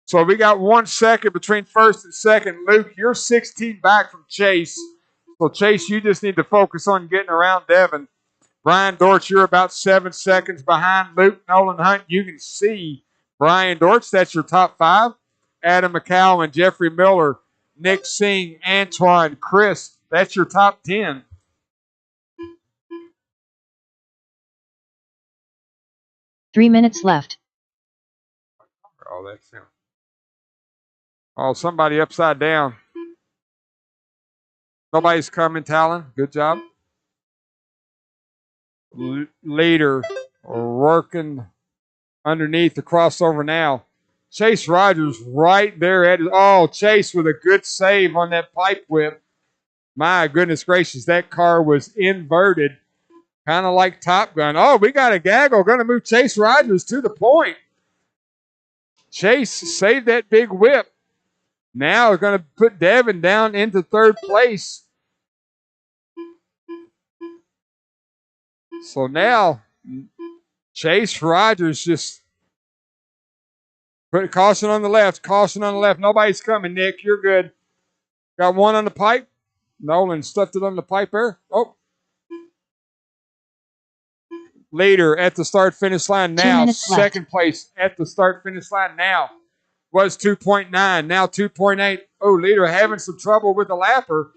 So we got 1 second between first and second. Luke, you're 16 back from Chase. So, Chase, you just need to focus on getting around Devin. Brian Dortch, you're about 7 seconds behind Luke. Nolan Hunt, you can see Brian Dortch. That's your top five. Adam McCallum, Jeffrey Miller, Nick Singh, Antoine, Chris. That's your top 10. Three minutes left. Oh, that's him. Oh, somebody upside down. Nobody's coming, Talon. Good job. Leader working underneath the crossover now. Chase Rogers right there at it. Oh, Chase with a good save on that pipe whip. My goodness gracious, that car was inverted, kind of like Top Gun. Oh, we got a gaggle. Going to move Chase Rogers to the point. Chase saved that big whip. Now we're going to put Devin down into third place. So now Chase Rogers just put caution on the left. Caution on the left. Nobody's coming, Nick. You're good. Got one on the pipe. Nolan stuffed it on the pipe there. Oh. Leader at the start-finish line now. Second place at the start-finish line now was 2.9. Now 2.8. Oh, leader having some trouble with the lapper.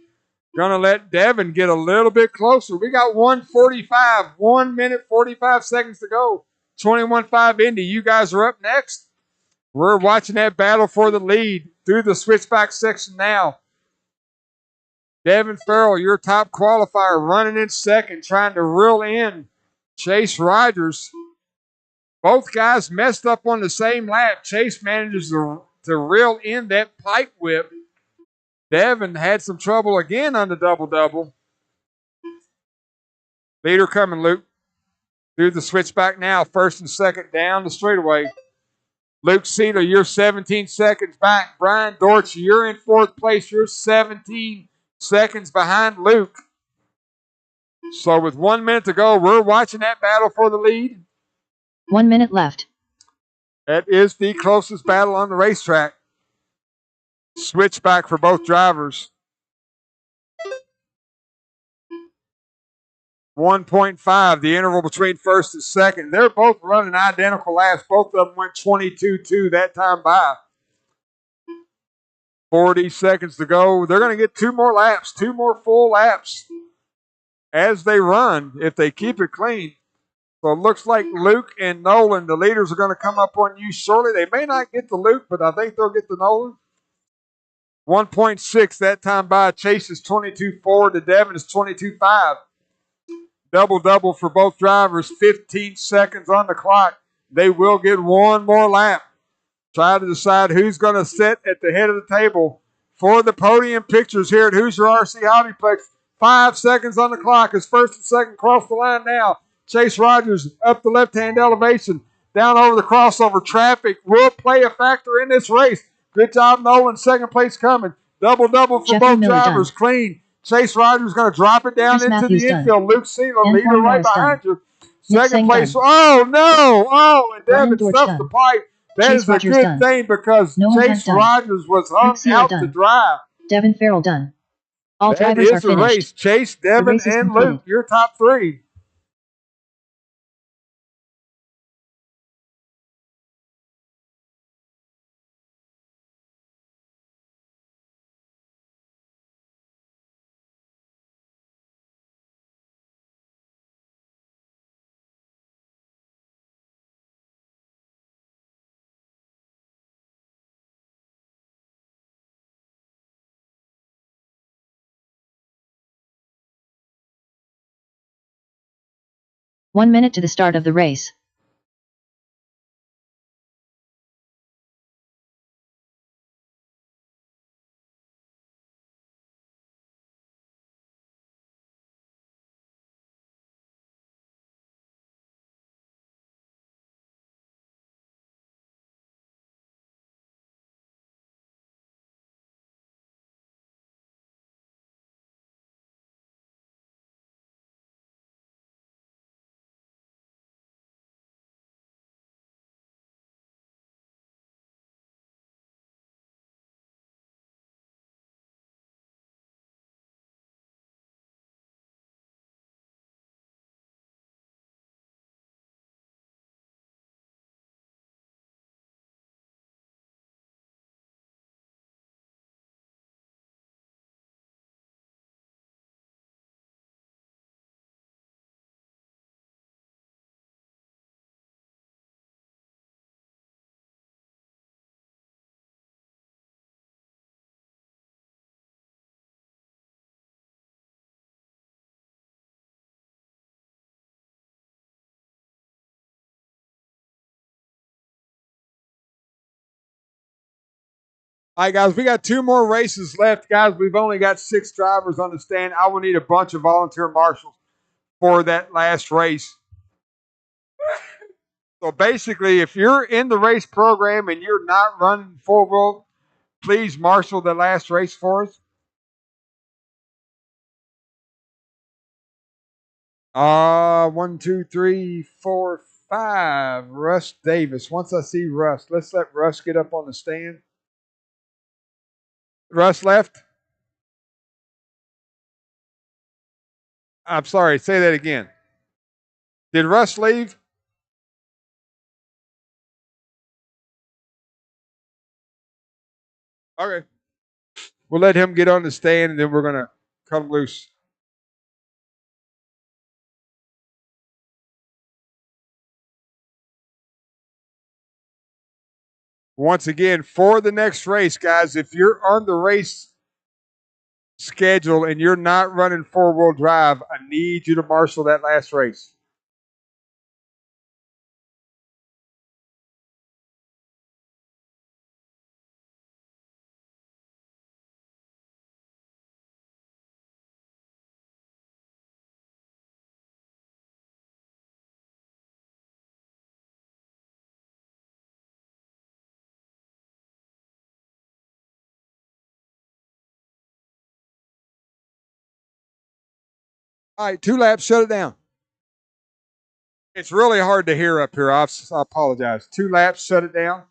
Going to let Devin get a little bit closer. We got 1:45. 1 minute, 45 seconds to go. 21.5 Indy. You guys are up next. We're watching that battle for the lead through the switchback section now. Devin Farrell, your top qualifier, running in second, trying to reel in Chase Rogers. Both guys messed up on the same lap. Chase manages to reel in that pipe whip. Devin had some trouble again on the double-double. Leader coming, Luke. Through the switchback now. First and second down the straightaway. Luke Sealer, you're 17 seconds back. Brian Dortch, you're in fourth place. You're 17 seconds behind Luke. So with 1 minute to go, we're watching that battle for the lead. 1 minute left. That is the closest battle on the racetrack. Switchback for both drivers. 1.5, the interval between first and second. They're both running identical laps. Both of them went 22.2 that time by. 40 seconds to go. They're going to get 2 more laps, 2 more full laps as they run if they keep it clean. So it looks like Luke and Nolan, the leaders, are going to come up on you shortly. They may not get to Luke, but I think they'll get to Nolan. 1.6 that time by. Chase is 22.4 to Devin is 22.5. Double-double for both drivers. 15 seconds on the clock. They will get 1 more lap. Try to decide who's going to sit at the head of the table for the podium pictures here at Hoosier RC Hobbyplex. 5 seconds on the clock as first and second cross the line now. Chase Rogers up the left-hand elevation, down over the crossover. Traffic will play a factor in this race. Good job, Nolan. Second place coming. Double-double for both drivers. Clean. Chase Rogers going to drop it down into the infield. Luke Sealer, leader right behind you. Second place. Oh, no. Oh, and Devin stuffed the pipe. That is a good thing because Chase Rogers was hung out to dry. Devin Farrell done. All drivers are finished. That is a race. Chase, Devin, and Luke, your top 3. One minute to the start of the race. All right, guys, we got 2 more races left. Guys, we've only got 6 drivers on the stand. I will need a bunch of volunteer marshals for that last race. So basically, if you're in the race program and you're not running 4-wheel, please marshal the last race for us. 1, 2, 3, 4, 5. Russ Davis. Once I see Russ, let's let Russ get up on the stand. Russ left. I'm sorry. Say that again. Did Russ leave? Okay. We'll let him get on the stand, and then we're gonna cut him loose. Once again, for the next race, guys, if you're on the race schedule and you're not running 4-wheel drive, I need you to marshal that last race. All right, 2 laps, shut it down. It's really hard to hear up here. I apologize. 2 laps, shut it down.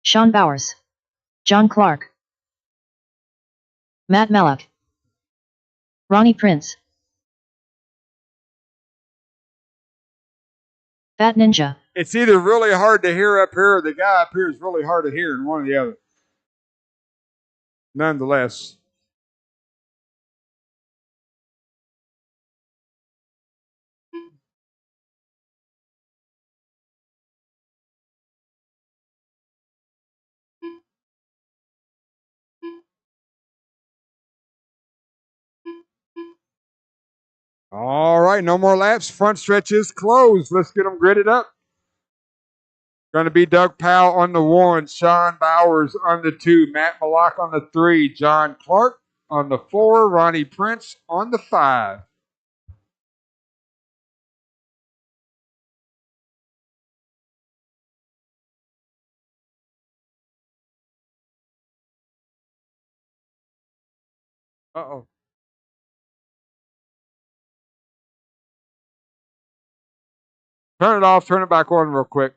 Sean Bowers. John Clark. Matt Mellock. Ronnie Prince. Fat Ninja. It's either really hard to hear up here or the guy up here is really hard to hear, and one or the other. Nonetheless. All right, no more laps. Front stretch is closed. Let's get them gridded up. Going to be Doug Powell on the 1, Sean Bowers on the 2, Matt Mallock on the 3, John Clark on the 4, Ronnie Prince on the 5. Uh-oh. Turn it off, turn it back on real quick.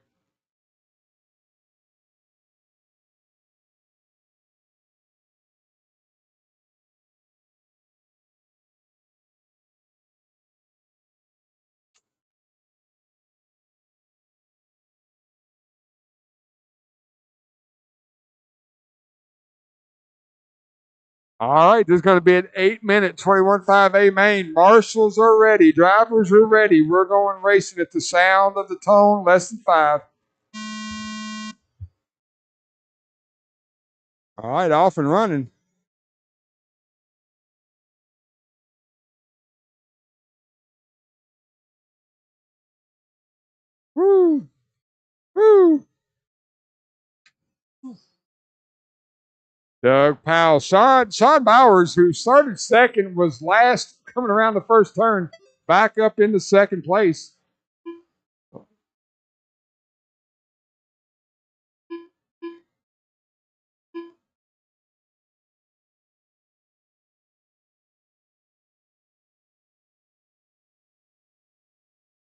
All right, this is going to be an 8-minute 21.5A main. Marshals are ready. Drivers are ready. We're going racing at the sound of the tone, less than 5. All right, off and running. Woo! Woo! Doug Powell. Sean Bowers, who started second, was last coming around the first turn, back up into second place.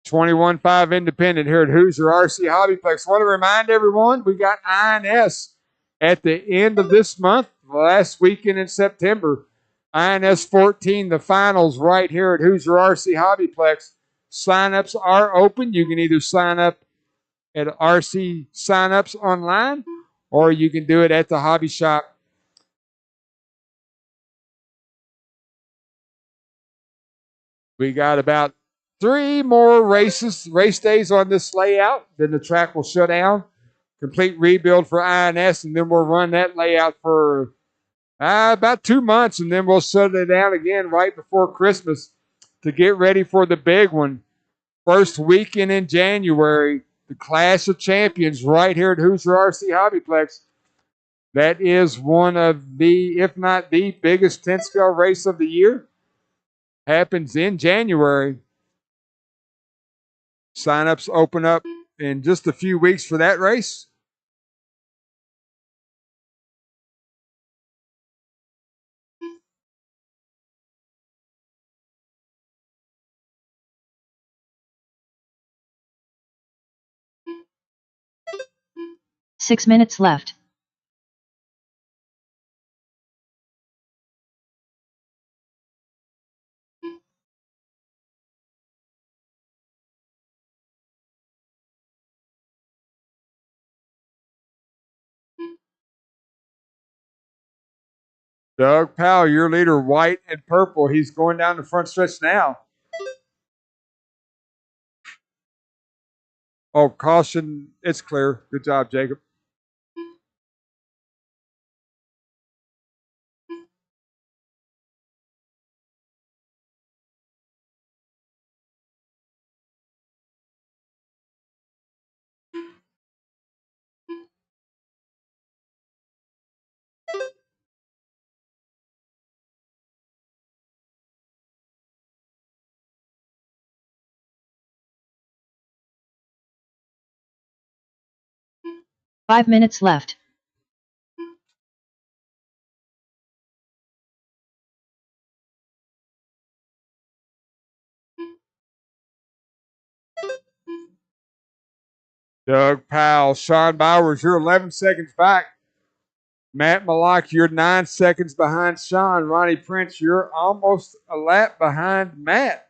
$21.5 independent here at Hoosier RC Hobbyplex. I want to remind everyone we got INS at the end of this month, last weekend in September. INS 14, the finals right here at Hoosier RC Hobbyplex. Sign-ups are open. You can either sign up at RC Sign-ups online or you can do it at the hobby shop. We got about 3 more race days on this layout. Then the track will shut down. Complete rebuild for INS, and then we'll run that layout for about 2 months, and then we'll shut it down again right before Christmas to get ready for the big one. First weekend in January, the Clash of Champions right here at Hoosier RC Hobbyplex. That is one of the, if not the biggest 10 scale race of the year. Happens in January. Sign-ups open up in just a few weeks for that race. Six minutes left. Doug Powell, your leader, white and purple. He's going down the front stretch now. Oh, caution. It's clear. Good job, Jacob. Five minutes left. Doug Powell, Sean Bowers, you're 11 seconds back. Matt Malak, you're 9 seconds behind Sean. Ronnie Prince, you're almost a lap behind Matt.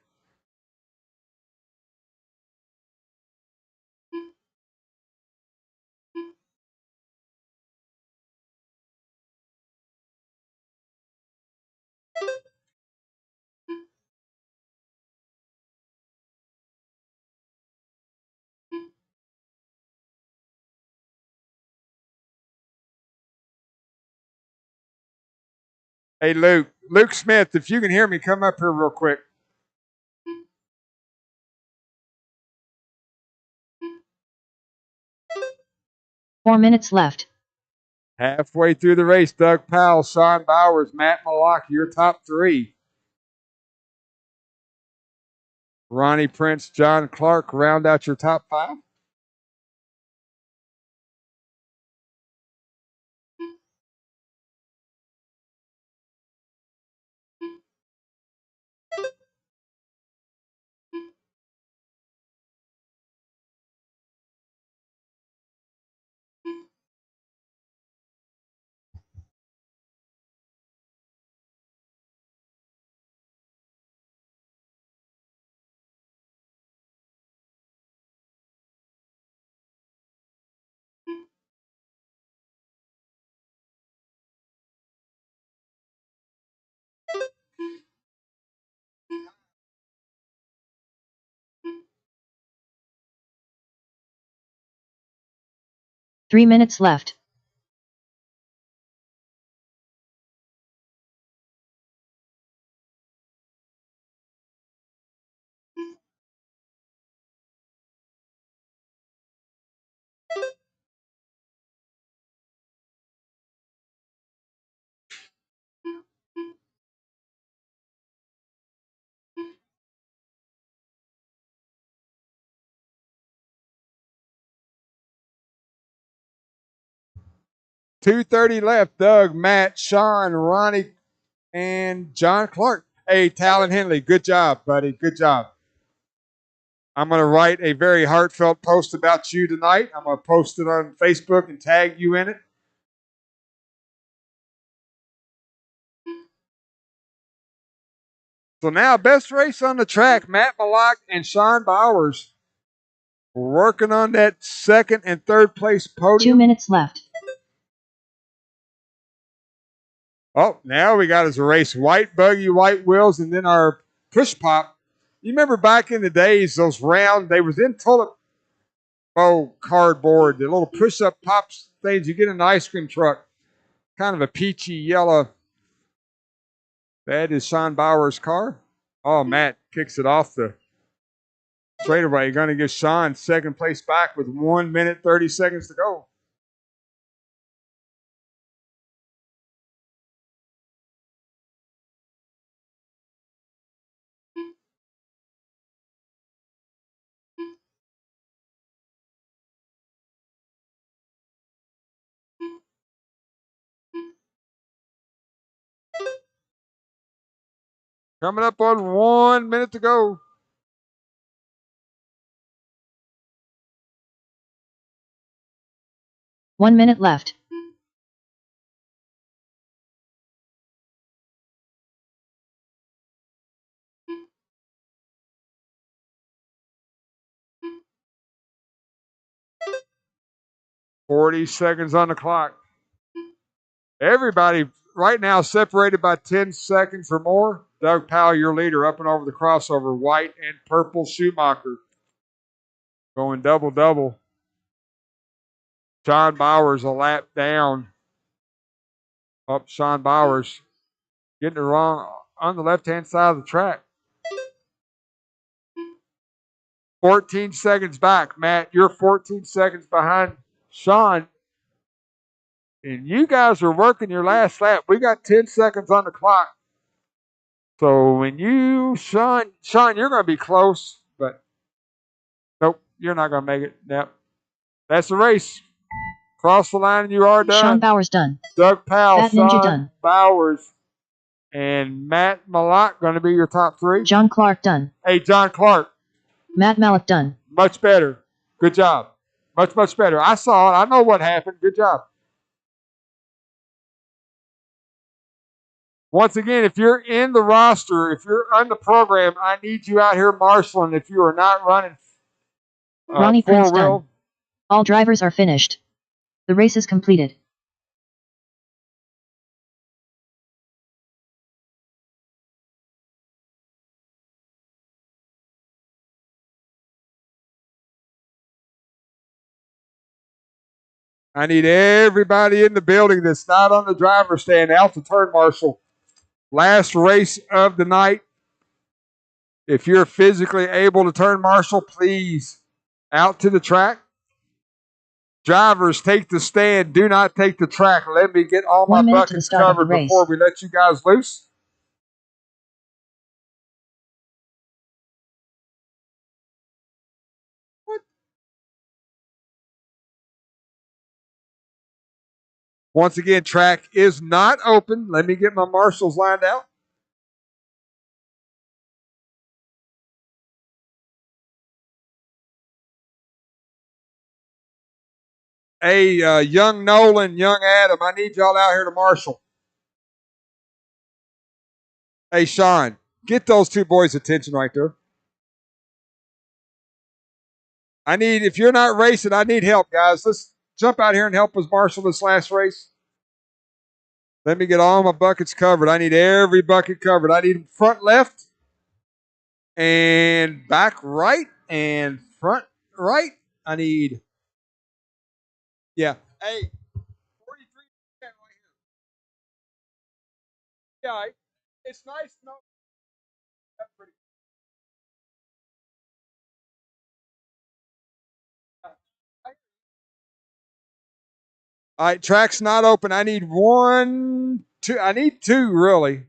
Hey, Luke Smith, if you can hear me, come up here real quick. Four minutes left. Halfway through the race, Doug Powell, Sean Bowers, Matt Malak, your top three. Ronnie Prince, John Clark, round out your top five. Three minutes left. .230 left. Doug, Matt, Sean, Ronnie, and John Clark. Hey, Talon Henley, good job, buddy. Good job. I'm going to write a very heartfelt post about you tonight. I'm going to post it on Facebook and tag you in it. So now, best race on the track, Matt Malak and Sean Bowers. We're working on that second and third place podium. 2 minutes left. Oh, now we got us a race. White buggy, white wheels, and then our push pop. You remember back in the days, those round, they was in toilet bowl cardboard, the little push-up pops things you get in an ice cream truck. Kind of a peachy yellow. That is Sean Bowers' car. Oh, Matt kicks it off the Straightaway going to give Sean second place back with 1 minute 30 seconds to go. Coming up on 1 minute to go. One minute left. $40 seconds on the clock. Everybody right now separated by 10 seconds or more. Doug Powell, your leader, up and over the crossover. White and purple Schumacher. Going double-double. Sean Bowers a lap down. Up Sean Bowers. Getting it wrong on the left-hand side of the track. 14 seconds back. Matt, you're 14 seconds behind Sean. And you guys are working your last lap. We got 10 seconds on the clock. So when you, Sean, you're going to be close, but nope, you're not going to make it. Yep. That's the race. Cross the line and you are done. Sean Bowers done. Doug Powell, Fat Ninja Sean done. Bowers, and Matt Malott going to be your top three. John Clark done. Hey, John Clark. Matt Malott done. Much better. Good job. Much, much better. I saw it. I know what happened. Good job. Once again, if you're in the roster, if you're on the program, I need you out here marshaling if you are not running Ronnie Prince four-wheel. done. All drivers are finished. The race is completed. I need everybody in the building that's not on the driver's stand out to turn marshal. Last race of the night. If you're physically able to turn marshal, please out to the track. Drivers, take the stand. Do not take the track. Let me get all my 1 minute to the buckets start of the covered race. before we let you guys loose. Once again, track is not open. Let me get my marshals lined out. Hey, young Nolan, young Adam, I need y'all out here to marshal. Hey, Sean, get those two boys' attention right there. If you're not racing, I need help, guys. Let's jump out here and help us marshal this last race. Let me get all my buckets covered. I need every bucket covered. I need front left and back right and front right. I need, yeah. Hey, 43% right here. Yeah, it's nice to know. That's pretty. All right, track's not open. I need one, two. I need two, really.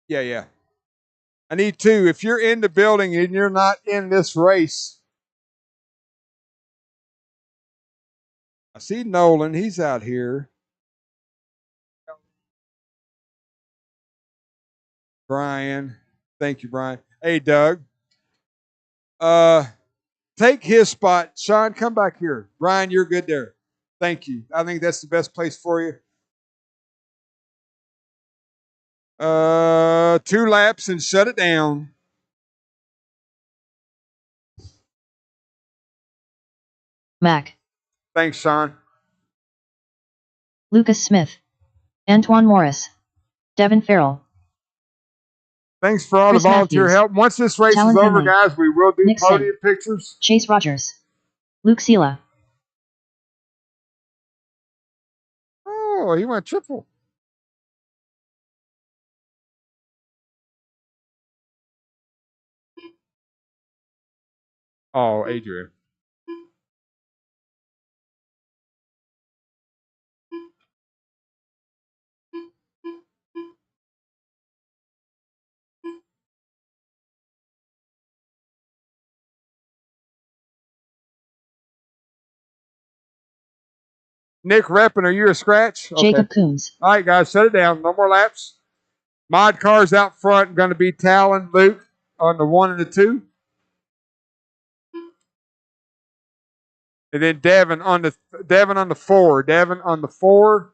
Yeah, yeah. I need two. If you're in the building and you're not in this race, I see Nolan. He's out here. Brian. Thank you, Brian. Hey, Doug. Take his spot. Sean, come back here. Brian, you're good there. Thank you. I think that's the best place for you. 2 laps and shut it down. Mac. Thanks, Sean. Lucas Smith. Antoine Morris. Devin Farrell. Thanks for all Chris the volunteer Matthews. help. Once this race Talon is over, Henley. guys, we will do Nick podium pictures. Chase Rogers. Luke Sela. Oh, he went triple. Oh, Adrian. Nick Reppin, are you a scratch? Okay. Jacob Coombs. All right, guys, set it down. No more laps. Mod cars out front going to be Talon, Luke on the 1 and the 2. And then Devin on the 4. Devin on the 4.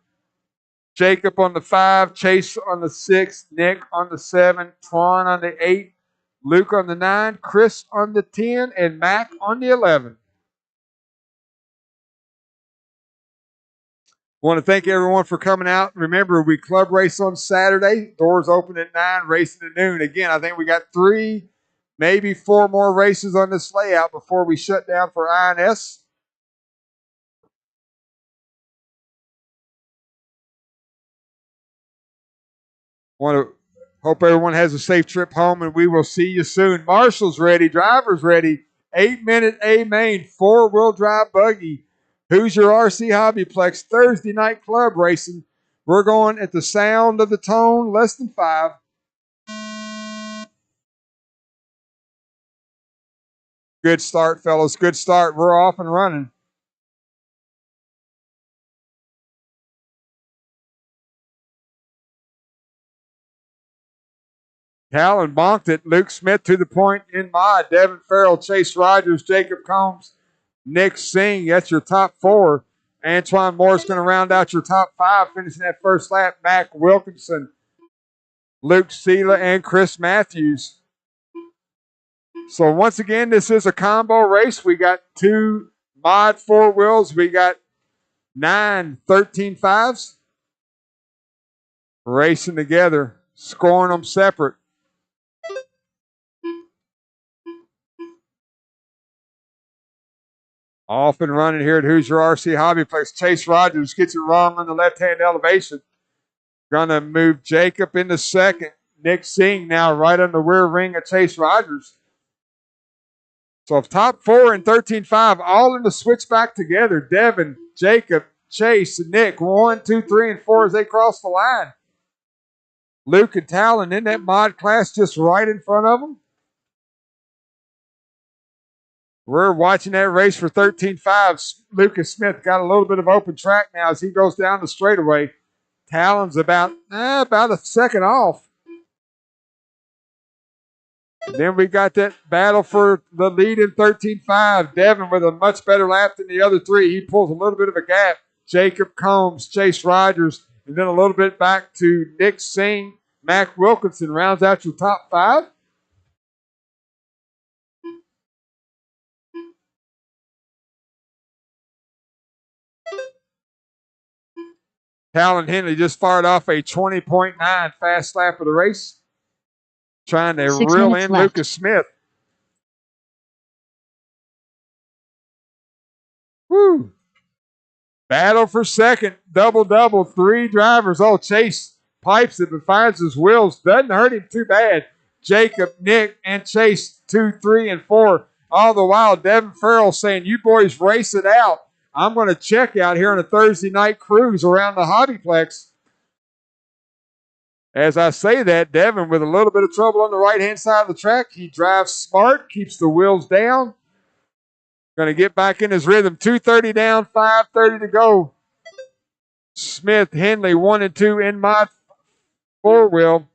Jacob on the 5. Chase on the 6. Nick on the 7. Twan on the 8. Luke on the 9. Chris on the 10. And Mac on the 11. Want to thank everyone for coming out. Remember, we club race on Saturday. Doors open at 9, racing at noon. Again, I think we got 3, maybe 4 more races on this layout before we shut down for INS. Want to hope everyone has a safe trip home, and we will see you soon. Marshall's ready. Driver's ready. 8-minute A main, 4-wheel drive buggy. Hoosier RC Hobbyplex, Thursday night club racing. We're going at the sound of the tone, less than 5. Good start, fellas. Good start. We're off and running. Talon bonked it. Luke Smith to the point in mod. Devin Farrell, Chase Rogers, Jacob Combs, Nick Singh. That's your top 4. Antoine Moore's going to round out your top 5, finishing that first lap. Mac Wilkinson, Luke Sela, and Chris Matthews. So once again, this is a combo race. We got 2 mod 4 wheels. We got 9 13.5s racing together, scoring them separate. Off and running here at Hoosier RC Hobbyplex. Chase Rogers gets it wrong on the left-hand elevation. Going to move Jacob into second. Nick Singh now right on the rear ring of Chase Rogers. So top 4 and 13.5 all in the switchback together. Devin, Jacob, Chase, and Nick. 1, 2, 3, and 4 as they cross the line. Luke and Talon in that mod class just right in front of them. We're watching that race for 13.5. Lucas Smith got a little bit of open track now as he goes down the straightaway. Talon's about a second off. And then we got that battle for the lead in 13.5. Devin with a much better lap than the other 3. He pulls a little bit of a gap. Jacob Combs, Chase Rogers, and then a little bit back to Nick Singh. Mac Wilkinson rounds out your top 5. Talon Henley just fired off a 20.9 fast lap of the race, trying to reel in left. Lucas Smith. Woo! Battle for second, double, 3 drivers. Oh, Chase pipes it but finds his wheels. Doesn't hurt him too bad. Jacob, Nick, and Chase 2, 3, and 4. All the while, Devin Farrell saying, "You boys race it out. I'm going to check out here on a Thursday night cruise around the Hobbyplex." As I say that, Devin with a little bit of trouble on the right-hand side of the track. He drives smart, keeps the wheels down. Going to get back in his rhythm. 2:30 down, 5:30 to go. Smith, Henley, 1 and 2 in mod 4-wheel.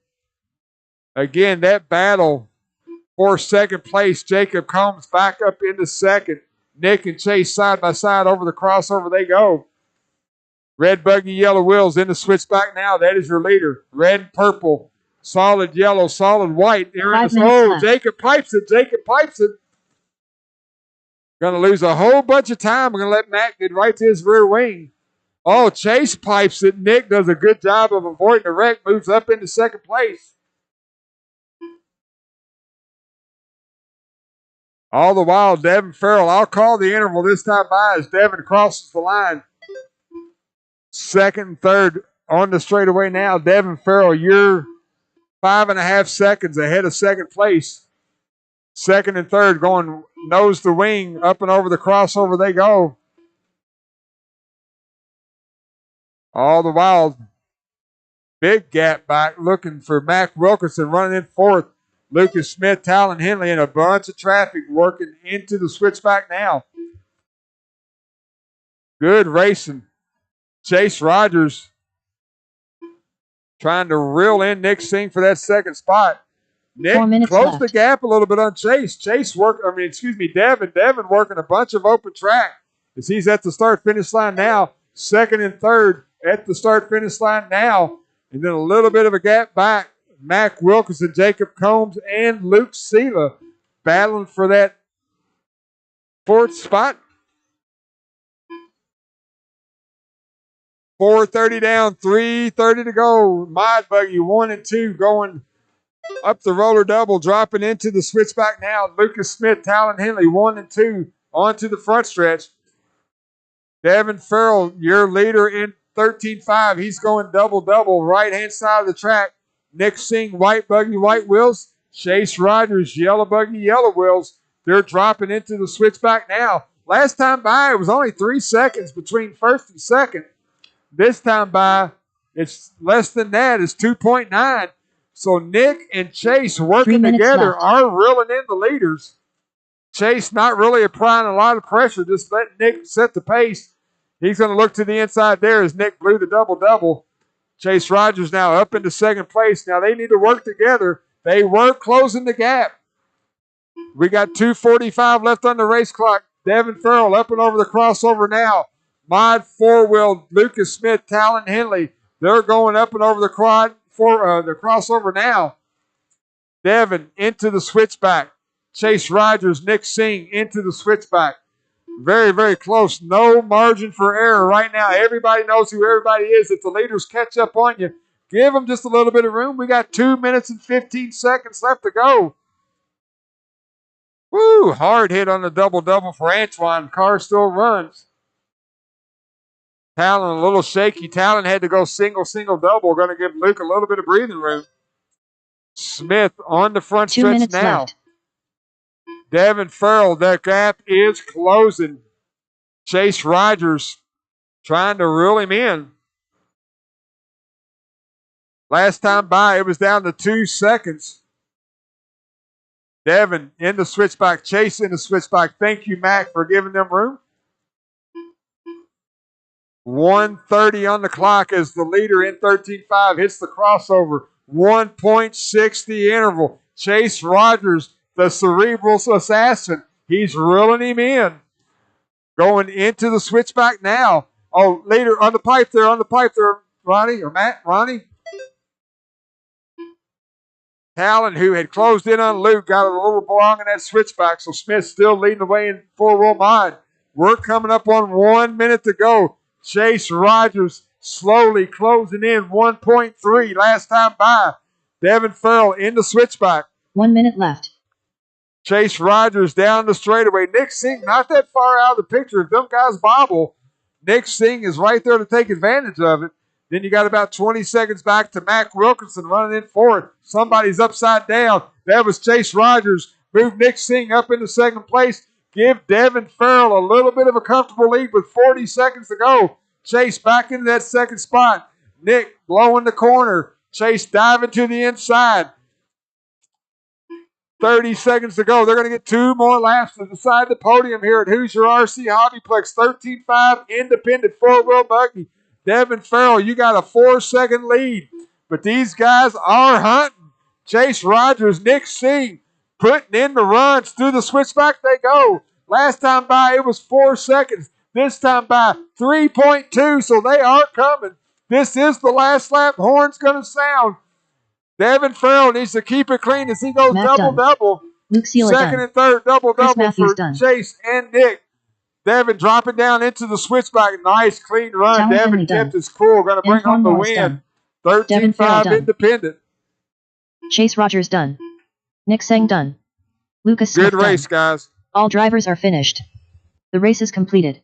Again, that battle for second place. Jacob Combs back up into second. Nick and Chase side by side over the crossover they go. Red buggy, yellow wheels in the switchback now. That is your leader. Red and purple. Solid yellow, solid white. Jacob pipes it. Going to lose a whole bunch of time. We're going to let Mac get right to his rear wing. Oh, Chase pipes it. Nick does a good job of avoiding the wreck. Moves up into second place. All the while, Devin Farrell. I'll call the interval this time by as Devin crosses the line. Second and third on the straightaway now. Devin Farrell, you're 5.5 seconds ahead of second place. Second and third going nose to wing, up and over the crossover they go. All the while, big gap back looking for Mac Wilkerson running in fourth. Lucas Smith, Talon Henley, and a bunch of traffic working into the switchback now. Good racing. Chase Rogers trying to reel in Nick Singh for that second spot. Nick 4 minutes closed left. the gap a little bit on Chase. Devin. Devin working a bunch of open track as he's at the start-finish line now. Second and third at the start-finish line now. And then a little bit of a gap back. Mac Wilkerson, Jacob Combs, and Luke Sela battling for that fourth spot. 4:30 down, 3:30 to go. Mod Buggy 1 and 2 going up the roller double, dropping into the switchback now. Lucas Smith, Talon Henley 1 and 2 onto the front stretch. Devin Farrell, your leader in 13.5. He's going double-double, right-hand side of the track. Nick Singh, white buggy, white wheels. Chase Rogers, yellow buggy, yellow wheels. They're dropping into the switchback now. Last time by, it was only 3 seconds between first and second. This time by, it's less than that. It's 2.9. So Nick and Chase working together are reeling in the leaders. Chase not really applying a lot of pressure, just letting Nick set the pace. He's going to look to the inside there as Nick blew the double-double. Chase Rogers now up into second place. Now they need to work together. They were closing the gap. We got 2:45 left on the race clock. Devin Farrell up and over the crossover now. Mod four-wheel, Lucas Smith, Talon Henley. They're going up and over the crossover now. Devin into the switchback. Chase Rogers, Nick Singh into the switchback. Very, very close. No margin for error right now. Everybody knows who everybody is. If the leaders catch up on you, give them just a little bit of room. We got 2 minutes and 15 seconds left to go. Woo, hard hit on the double-double for Antoine. Car still runs. Talon a little shaky. Talon had to go single, double. Going to give Luke a little bit of breathing room. Smith on the front stretch now. Left. Devin Farrell, that gap is closing. Chase Rogers trying to reel him in. Last time by, it was down to 2 seconds. Devin in the switchback, Chase in the switchback. Thank you, Mac, for giving them room. 1:30 on the clock as the leader in 13.5 hits the crossover. 1.6 the interval. Chase Rogers, the cerebral assassin. He's reeling him in. Going into the switchback now. Oh, later on the pipe there, Ronnie or Matt, Ronnie. Talon, who had closed in on Luke, got a little belong in that switchback, so Smith still leading the way in four-wheel mod. We're coming up on 1 minute to go. Chase Rogers slowly closing in 1.3 last time by. Devin Farrell in the switchback. 1 minute left. Chase Rogers down the straightaway. Nick Singh not that far out of the picture. If them guys bobble, Nick Singh is right there to take advantage of it. Then you got about 20 seconds back to Mac Wilkerson running in forward. Somebody's upside down. That was Chase Rogers. Move Nick Singh up into second place. Give Devin Farrell a little bit of a comfortable lead with 40 seconds to go. Chase back into that second spot. Nick blowing the corner. Chase diving to the inside. 30 seconds to go. They're going to get 2 more laps to decide the podium here at Hoosier RC Hobbyplex. 13.5 independent four-wheel buggy. Devin Farrell, you got a 4-second lead. But these guys are hunting. Chase Rogers, Nick Singh, putting in the runs. Through the switchback they go. Last time by, it was 4 seconds. This time by 3.2, so they are coming. This is the last lap. Horn's going to sound. Devin Farrell needs to keep it clean as he goes double-double. Second and third, double-double for Chase and Nick. Devin dropping down into the switchback. Nice, clean run. Devin kept his cool. Going to bring home the win. 13.5 independent. Chase Rogers done. Nick Singh done. Lucas Smith Good race, guys. All drivers are finished. The race is completed.